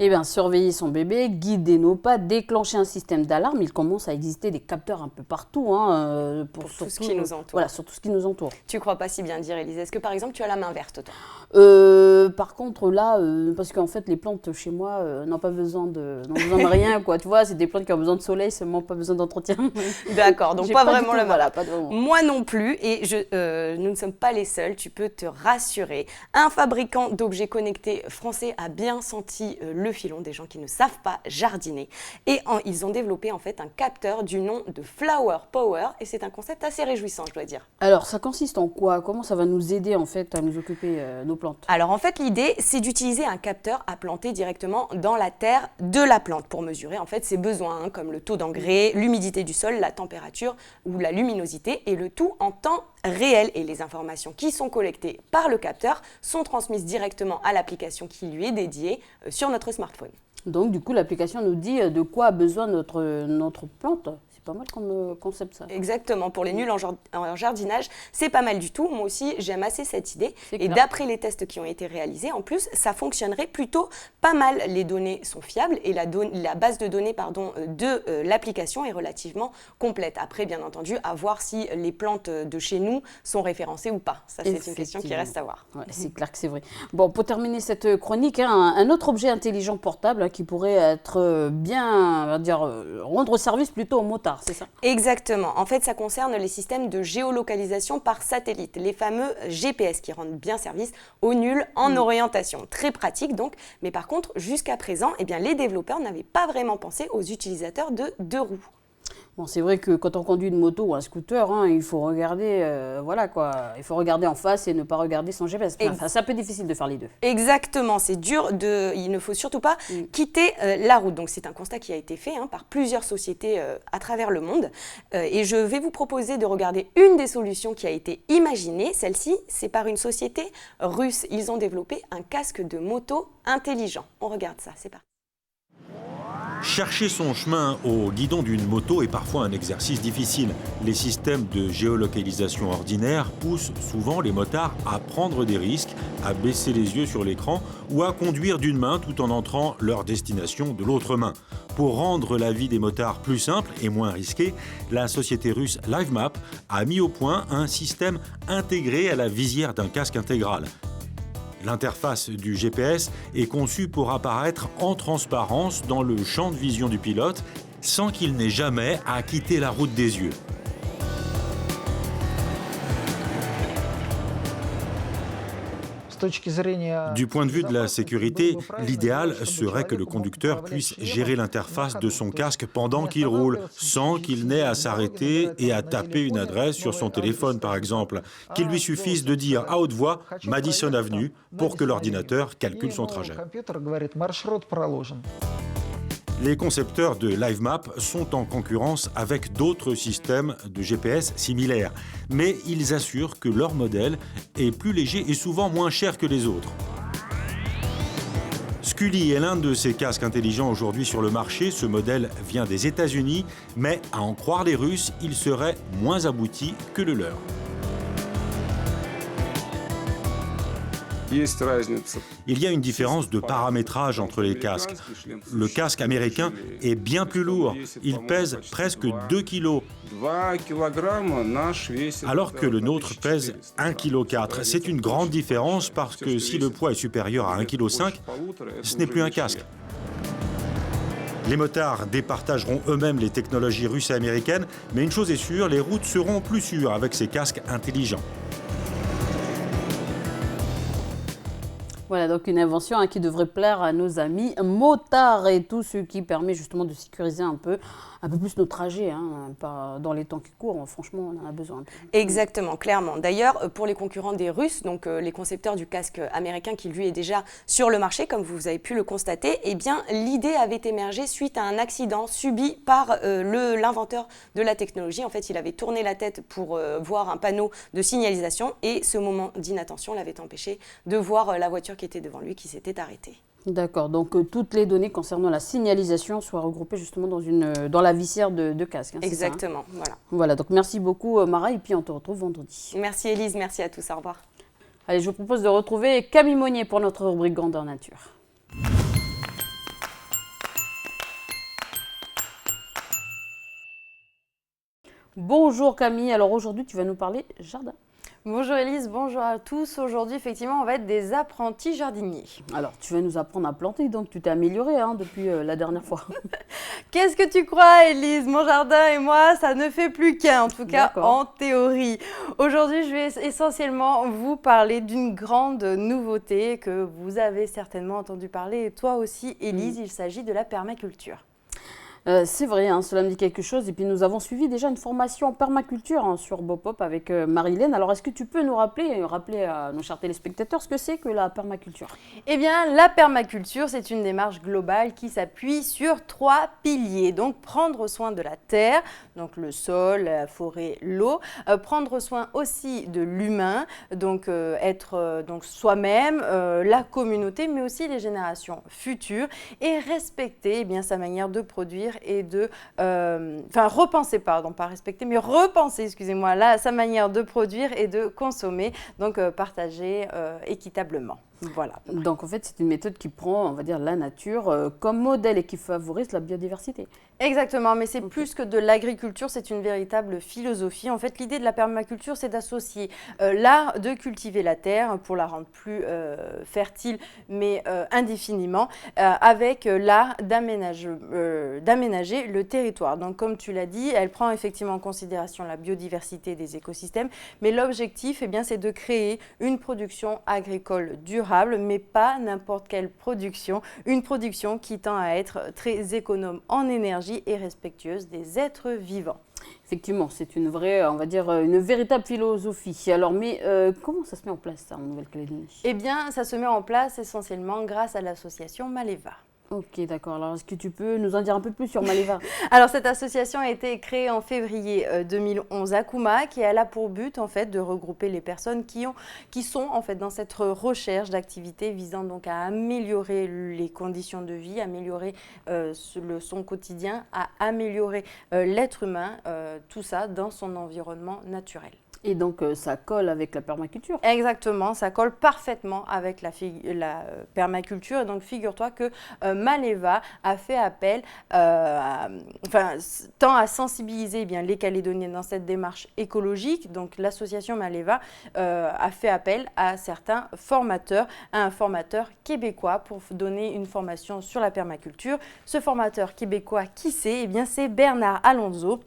Eh bien, surveiller son bébé, guider nos pas, déclencher un système d'alarme. Il commence à exister des capteurs un peu partout pour tout ce qui nous entoure. Voilà, sur tout ce qui nous entoure. Tu crois pas si bien dire, Élise. Est-ce que par exemple tu as la main verte, toi? Par contre, là, parce qu'en fait, les plantes chez moi n'ont pas besoin de rien, quoi. Tu vois, c'est des plantes qui ont besoin de soleil, seulement pas besoin d'entretien. D'accord, donc pas vraiment la main. Voilà, pas de vraiment. Moi non plus, et nous ne sommes pas les seuls, tu peux te rassurer. Un fabricant d'objets connectés français a bien senti le filon des gens qui ne savent pas jardiner. Et ils ont développé en fait un capteur du nom de Flower Power, et c'est un concept assez réjouissant, je dois dire. Alors, ça consiste en quoi? Comment ça va nous aider en fait à nous occuper nos plantes? Alors en fait, l'idée, c'est d'utiliser un capteur à planter directement dans la terre de la plante pour mesurer en fait ses besoins, comme le taux d'engrais, l'humidité du sol, la température ou la luminosité, et le tout en temps réel. Et les informations qui sont collectées par le capteur sont transmises directement à l'application qui lui est dédiée sur notre smartphone. Donc du coup, l'application nous dit de quoi a besoin notre plante. C'est pas mal comme concept, ça. Exactement. Pour les nuls en jardinage, c'est pas mal du tout. Moi aussi, j'aime assez cette idée. Et clair. d'après les tests qui ont été réalisés, en plus, ça fonctionnerait plutôt pas mal. Les données sont fiables et la base de données de l'application est relativement complète. Après, bien entendu, à voir si les plantes de chez nous sont référencées ou pas. Ça, c'est une question qui reste à voir. Ouais, c'est clair que c'est vrai. Bon, pour terminer cette chronique, un autre objet intelligent portable qui pourrait être bien, on va dire, rendre service plutôt aux motards. C'est ça? Exactement. En fait, ça concerne les systèmes de géolocalisation par satellite, les fameux GPS qui rendent bien service aux nuls en orientation. Très pratique donc, mais par contre, jusqu'à présent, les développeurs n'avaient pas vraiment pensé aux utilisateurs de deux roues. Bon, c'est vrai que quand on conduit une moto ou un scooter, hein, il faut regarder, voilà quoi, il faut regarder en face et ne pas regarder son GPS. Enfin, c'est un peu difficile de faire les deux. Exactement, c'est dur, il ne faut surtout pas quitter la route. Donc c'est un constat qui a été fait par plusieurs sociétés à travers le monde. Et je vais vous proposer de regarder une des solutions qui a été imaginée. Celle-ci, c'est par une société russe. Ils ont développé un casque de moto intelligent. On regarde ça, c'est parti. Chercher son chemin au guidon d'une moto est parfois un exercice difficile. Les systèmes de géolocalisation ordinaires poussent souvent les motards à prendre des risques, à baisser les yeux sur l'écran ou à conduire d'une main tout en entrant leur destination de l'autre main. Pour rendre la vie des motards plus simple et moins risquée, la société russe LiveMap a mis au point un système intégré à la visière d'un casque intégral. L'interface du GPS est conçue pour apparaître en transparence dans le champ de vision du pilote sans qu'il n'ait jamais à quitter la route des yeux. Du point de vue de la sécurité, l'idéal serait que le conducteur puisse gérer l'interface de son casque pendant qu'il roule, sans qu'il n'ait à s'arrêter et à taper une adresse sur son téléphone par exemple, qu'il lui suffise de dire à haute voix « Madison Avenue » pour que l'ordinateur calcule son trajet. Les concepteurs de LiveMap sont en concurrence avec d'autres systèmes de GPS similaires, mais ils assurent que leur modèle est plus léger et souvent moins cher que les autres. Scully est l'un de ces casques intelligents aujourd'hui sur le marché. Ce modèle vient des États-Unis, mais à en croire les Russes, il serait moins abouti que le leur. Il y a une différence de paramétrage entre les casques. Le casque américain est bien plus lourd. Il pèse presque 2 kg, alors que le nôtre pèse 1,4 kg. C'est une grande différence parce que si le poids est supérieur à 1,5 kg, ce n'est plus un casque. Les motards départageront eux-mêmes les technologies russes et américaines, mais une chose est sûre, les routes seront plus sûres avec ces casques intelligents. Voilà, donc une invention qui devrait plaire à nos amis motards et tout ce qui permet justement de sécuriser un peu plus nos trajets, pas dans les temps qui courent, franchement on en a besoin. Exactement, clairement. D'ailleurs, pour les concurrents des Russes, donc les concepteurs du casque américain qui lui est déjà sur le marché, comme vous avez pu le constater, eh bien l'idée avait émergé suite à un accident subi par l'inventeur de la technologie. En fait, il avait tourné la tête pour voir un panneau de signalisation et ce moment d'inattention l'avait empêché de voir la voiture qui était devant lui qui s'était arrêtée. D'accord, donc toutes les données concernant la signalisation soient regroupées justement dans la visière de casque. Exactement, ça, voilà. Voilà, donc merci beaucoup Mara et puis on te retrouve vendredi. Merci Élise, merci à tous, au revoir. Allez, je vous propose de retrouver Camille Monnier pour notre rubrique Grandeur Nature. Bonjour Camille, alors aujourd'hui tu vas nous parler jardin. Bonjour Élise, bonjour à tous. Aujourd'hui, effectivement, on va être des apprentis jardiniers. Alors, tu vas nous apprendre à planter, donc tu t'es améliorée depuis la dernière fois. Qu'est-ce que tu crois, Élise? Mon jardin et moi, ça ne fait plus qu'un, en tout cas en théorie. Aujourd'hui, je vais essentiellement vous parler d'une grande nouveauté que vous avez certainement entendu parler, et toi aussi, Élise, il s'agit de la permaculture. C'est vrai, cela me dit quelque chose. Et puis nous avons suivi déjà une formation en permaculture sur Bopop avec Marilène. Alors est-ce que tu peux nous rappeler à nos chers téléspectateurs ce que c'est que la permaculture? Eh bien, la permaculture, c'est une démarche globale qui s'appuie sur 3 piliers. Donc prendre soin de la terre, donc le sol, la forêt, l'eau. Prendre soin aussi de l'humain, donc être soi-même, la communauté, mais aussi les générations futures. Et respecter sa manière de produire et de repenser, excusez-moi, sa manière de produire et de consommer, donc partager équitablement. Voilà. Donc en fait, c'est une méthode qui prend, on va dire, la nature comme modèle et qui favorise la biodiversité. Exactement, mais c'est plus que de l'agriculture, c'est une véritable philosophie. En fait, l'idée de la permaculture, c'est d'associer l'art de cultiver la terre pour la rendre plus fertile, mais indéfiniment, avec l'art d'aménager le territoire. Donc, comme tu l'as dit, elle prend effectivement en considération la biodiversité des écosystèmes, mais l'objectif, c'est de créer une production agricole durable durable, mais pas n'importe quelle production. Une production qui tend à être très économe en énergie et respectueuse des êtres vivants. Effectivement, c'est une vraie, on va dire, une véritable philosophie. Alors, mais comment ça se met en place, ça, en Nouvelle-Calédonie? Eh bien, ça se met en place essentiellement grâce à l'association Maleva. Ok, d'accord. Alors, est-ce que tu peux nous en dire un peu plus sur Maleva? Alors, cette association a été créée en février 2011 à Coumach et elle a pour but, en fait, de regrouper les personnes qui sont, en fait, dans cette recherche d'activités visant donc à améliorer les conditions de vie, améliorer son quotidien, à améliorer l'être humain, tout ça dans son environnement naturel. Et donc, ça colle avec la permaculture? Exactement, ça colle parfaitement avec la permaculture. Et donc, figure-toi que Maleva a fait appel, tend à sensibiliser les Calédoniens dans cette démarche écologique. Donc, l'association Maleva a fait appel à certains formateurs, à un formateur québécois pour donner une formation sur la permaculture. Ce formateur québécois, qui c'est? Eh bien, c'est Bernard Alonso.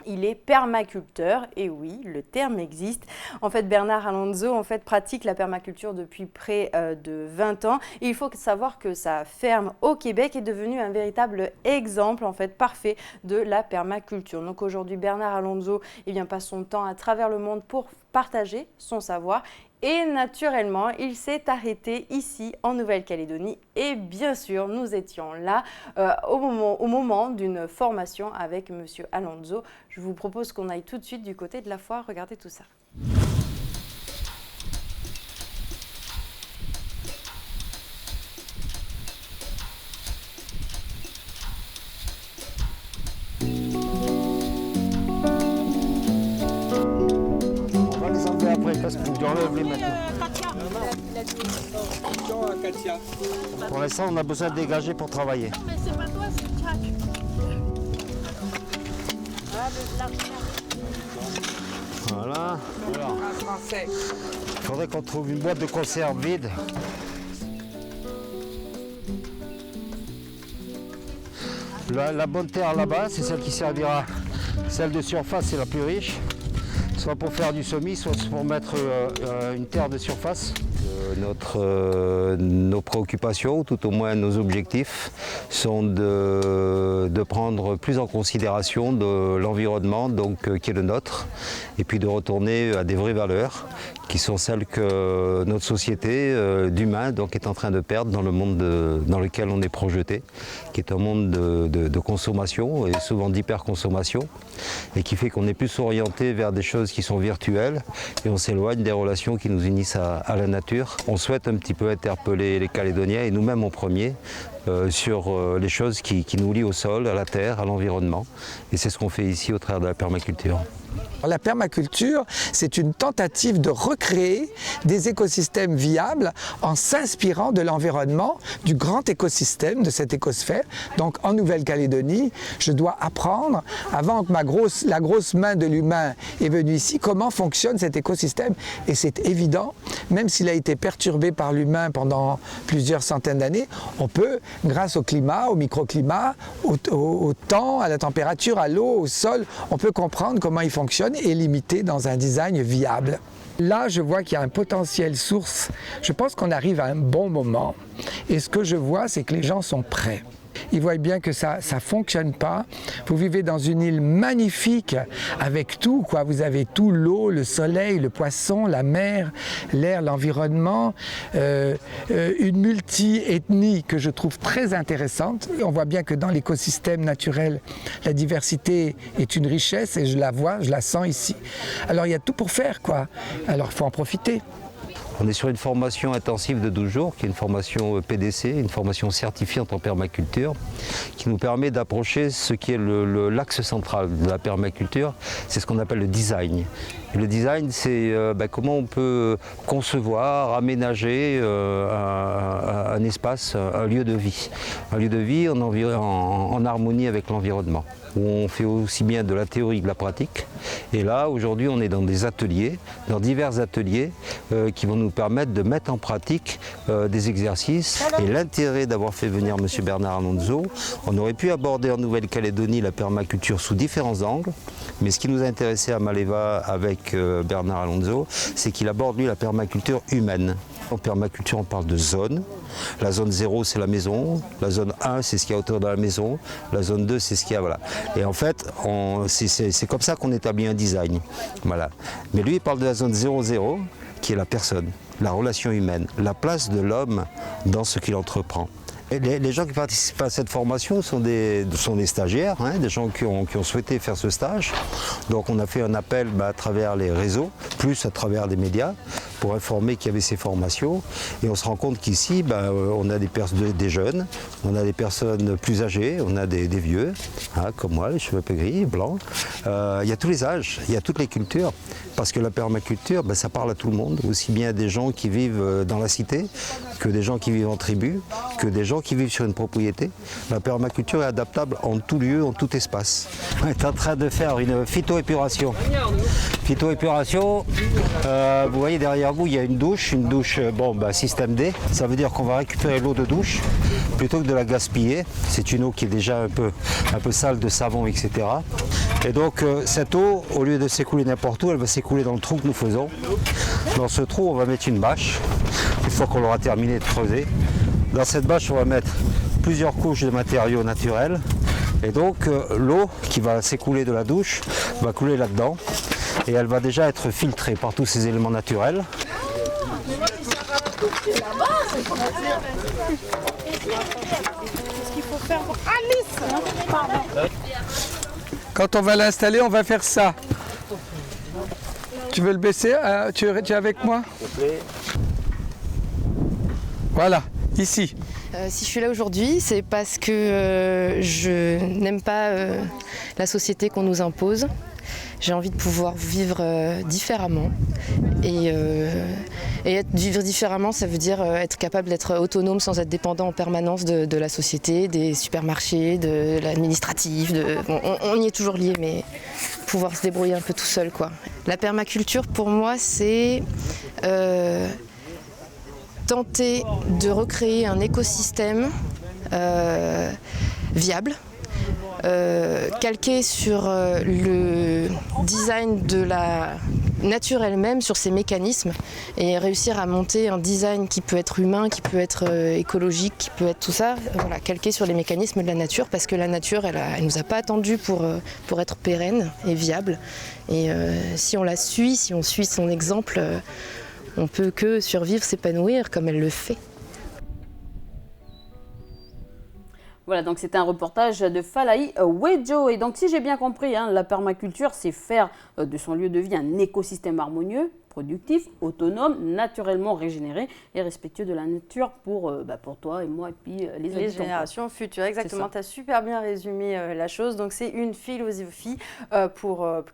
Il est permaculteur, et oui, le terme existe. En fait, Bernard Alonso pratique la permaculture depuis près de 20 ans. Et il faut savoir que sa ferme au Québec est devenue un véritable exemple parfait de la permaculture. Donc aujourd'hui, Bernard Alonso passe son temps à travers le monde pour partager son savoir. Et naturellement, il s'est arrêté ici en Nouvelle-Calédonie. Et bien sûr, nous étions là au moment d'une formation avec Monsieur Alonso. Je vous propose qu'on aille tout de suite du côté de la foire. Regardez tout ça. Parce que tu enlèves les maintenant. Pour l'instant, on a besoin de dégager pour travailler. Mais c'est pas toi, c'est Jack. Voilà. Il faudrait qu'on trouve une boîte de conserve vide. La bonne terre là-bas, c'est celle qui servira. Celle de surface, c'est la plus riche. Soit pour faire du semis, soit pour mettre une terre de surface. Nos préoccupations, ou tout au moins nos objectifs, sont de prendre plus en considération de l'environnement qui est le nôtre, et puis de retourner à des vraies valeurs qui sont celles que notre société d'humains est en train de perdre dans le monde dans lequel on est projeté, qui est un monde de consommation et souvent d'hyperconsommation, et qui fait qu'on est plus orienté vers des choses qui sont virtuelles et on s'éloigne des relations qui nous unissent à la nature. On souhaite un petit peu interpeller les Calédoniens et nous-mêmes en premier sur les choses qui nous lient au sol, à la terre, à l'environnement, et c'est ce qu'on fait ici au travers de la permaculture. La permaculture, c'est une tentative de recréer des écosystèmes viables en s'inspirant de l'environnement, du grand écosystème, de cette écosphère. Donc en Nouvelle-Calédonie, je dois apprendre, avant que la grosse main de l'humain est venue ici, comment fonctionne cet écosystème. Et c'est évident, même s'il a été perturbé par l'humain pendant plusieurs centaines d'années, on peut, grâce au climat, au microclimat, au temps, à la température, à l'eau, au sol, on peut comprendre comment il fonctionne et limité dans un design viable. Là, je vois qu'il y a un potentiel source. Je pense qu'on arrive à un bon moment. Et ce que je vois, c'est que les gens sont prêts. Ils voient bien que ça ne fonctionne pas. Vous vivez dans une île magnifique avec tout, quoi. Vous avez tout, l'eau, le soleil, le poisson, la mer, l'air, l'environnement, une multi-ethnie que je trouve très intéressante. Et on voit bien que dans l'écosystème naturel, la diversité est une richesse et je la vois, je la sens ici. Alors il y a tout pour faire, quoi. Alors il faut en profiter. On est sur une formation intensive de 12 jours, qui est une formation PDC, une formation certifiante en permaculture, qui nous permet d'approcher ce qui est l'axe central de la permaculture, c'est ce qu'on appelle le design. Et le design, c'est comment on peut concevoir, aménager un espace, un lieu de vie. Un lieu de vie en harmonie avec l'environnement, où on fait aussi bien de la théorie que de la pratique. Et là, aujourd'hui, on est dans des ateliers, dans divers ateliers qui vont nous permettre de mettre en pratique des exercices. Et l'intérêt d'avoir fait venir M. Bernard Alonso, on aurait pu aborder en Nouvelle-Calédonie la permaculture sous différents angles, mais ce qui nous a intéressé à Maleva avec Bernard Alonso, c'est qu'il aborde lui la permaculture humaine. En permaculture, on parle de zone. La zone 0, c'est la maison. La zone 1, c'est ce qu'il y a autour de la maison. La zone 2, c'est ce qu'il y a, voilà. Et en fait, c'est comme ça qu'on établit un design. Voilà. Mais lui, il parle de la zone 0,0, qui est la personne, la relation humaine, la place de l'homme dans ce qu'il entreprend. Et les gens qui participent à cette formation sont des stagiaires, hein, des gens qui ont souhaité faire ce stage. Donc on a fait un appel à travers les réseaux, plus à travers des médias, pour informer qu'il y avait ces formations. Et on se rend compte qu'ici, on a des jeunes, on a des personnes plus âgées, on a des vieux, hein, comme moi, les cheveux un peu gris, blancs. Il y a tous les âges, il y a toutes les cultures. Parce que la permaculture, ça parle à tout le monde, aussi bien des gens qui vivent dans la cité, que des gens qui vivent en tribu, que des gens qui vivent sur une propriété. La permaculture est adaptable en tout lieu, en tout espace. On est en train de faire une phytoépuration. Phytoépuration, vous voyez derrière vous, il y a une douche système D. Ça veut dire qu'on va récupérer l'eau de douche plutôt que de la gaspiller. C'est une eau qui est déjà un peu sale de savon, etc. Et donc cette eau, au lieu de s'écouler n'importe où, elle va s'écouler dans le trou que nous faisons. Dans ce trou, on va mettre une bâche, une fois qu'on aura terminé de creuser. Dans cette bâche, on va mettre plusieurs couches de matériaux naturels. Et donc l'eau qui va s'écouler de la douche va couler là-dedans. Et elle va déjà être filtrée par tous ces éléments naturels. Quand on va l'installer, on va faire ça. Tu veux le baisser? Tu es avec moi? Voilà, ici. Si je suis là aujourd'hui, c'est parce que je n'aime pas la société qu'on nous impose. J'ai envie de pouvoir vivre différemment. Et vivre différemment, ça veut dire être capable d'être autonome sans être dépendant en permanence de la société, des supermarchés, de l'administratif. On y est toujours lié, mais pouvoir se débrouiller un peu tout seul, quoi. La permaculture, pour moi, c'est tenter de recréer un écosystème viable, calqué sur le design de la nature elle-même, sur ses mécanismes, et réussir à monter un design qui peut être humain, qui peut être écologique, qui peut être tout ça, voilà, calqué sur les mécanismes de la nature, parce que la nature, elle nous a pas attendus pour être pérenne et viable. Et si on la suit, si on suit son exemple, on peut que survivre, s'épanouir comme elle le fait. Voilà, donc c'est un reportage de Falaï Wedjo. Et donc si j'ai bien compris, la permaculture, c'est faire de son lieu de vie un écosystème harmonieux, productif, autonome, naturellement régénéré et respectueux de la nature pour toi et moi et puis les générations futures. Exactement, tu as super bien résumé la chose. Donc c'est une philosophie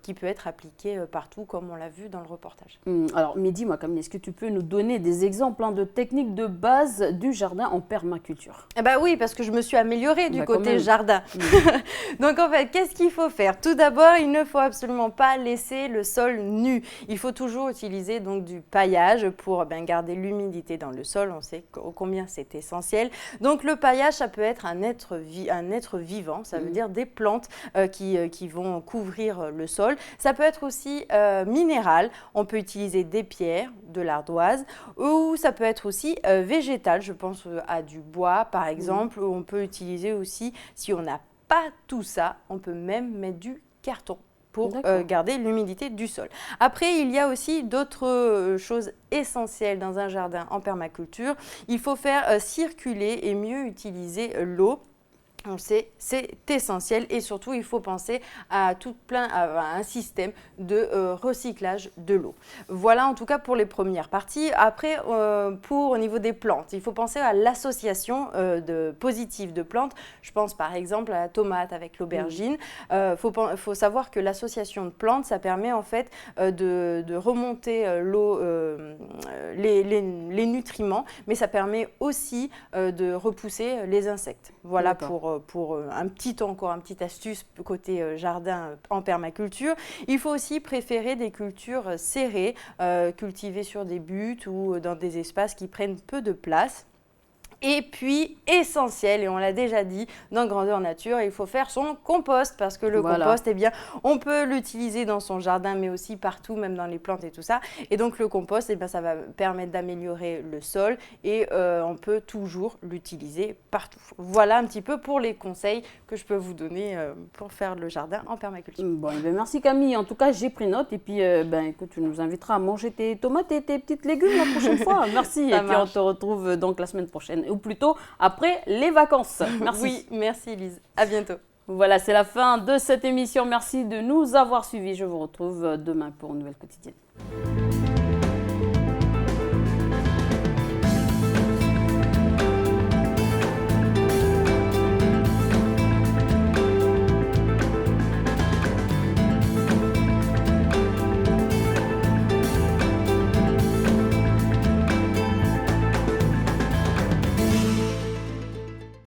qui peut être appliquée partout, comme on l'a vu dans le reportage. Alors Mehdi, est-ce que tu peux nous donner des exemples de techniques de base du jardin en permaculture? Oui, parce que je me suis améliorée du côté jardin. Donc en fait, qu'est-ce qu'il faut faire? Tout d'abord, il ne faut absolument pas laisser le sol nu. Il faut toujours utiliser donc du paillage pour garder l'humidité dans le sol. On sait combien c'est essentiel. Donc le paillage, ça peut être un être vivant, ça veut dire des plantes qui vont couvrir le sol. Ça peut être aussi minéral. On peut utiliser des pierres, de l'ardoise, ou ça peut être aussi végétal. Je pense à du bois par exemple. On peut utiliser aussi, si on n'a pas tout ça, on peut même mettre du carton pour garder l'humidité du sol. Après, il y a aussi d'autres choses essentielles dans un jardin en permaculture. Il faut faire circuler et mieux utiliser l'eau. On le sait, c'est essentiel et surtout, il faut penser à un système de recyclage de l'eau. Voilà en tout cas pour les premières parties. Après, au niveau des plantes, il faut penser à l'association positive de plantes. Je pense par exemple à la tomate avec l'aubergine. Faut savoir que l'association de plantes, ça permet en fait de remonter l'eau, les nutriments, mais ça permet aussi de repousser les insectes. Voilà pour un petit astuce côté jardin en permaculture. Il faut aussi préférer des cultures serrées, cultivées sur des buttes ou dans des espaces qui prennent peu de place. Et puis, essentiel, et on l'a déjà dit, dans Grandeur Nature, il faut faire son compost parce que le compost, eh bien, on peut l'utiliser dans son jardin, mais aussi partout, même dans les plantes et tout ça. Et donc, le compost, eh bien, ça va permettre d'améliorer le sol et on peut toujours l'utiliser partout. Voilà un petit peu pour les conseils que je peux vous donner pour faire le jardin en permaculture. Bon, eh bien, merci Camille. En tout cas, j'ai pris note et puis, écoute, tu nous inviteras à manger tes tomates et tes petites légumes la prochaine fois. Merci. Et puis, on te retrouve donc la semaine prochaine. Ou plutôt après les vacances. Merci. Oui, merci Elise. À bientôt. Voilà, c'est la fin de cette émission. Merci de nous avoir suivis. Je vous retrouve demain pour une nouvelle quotidienne.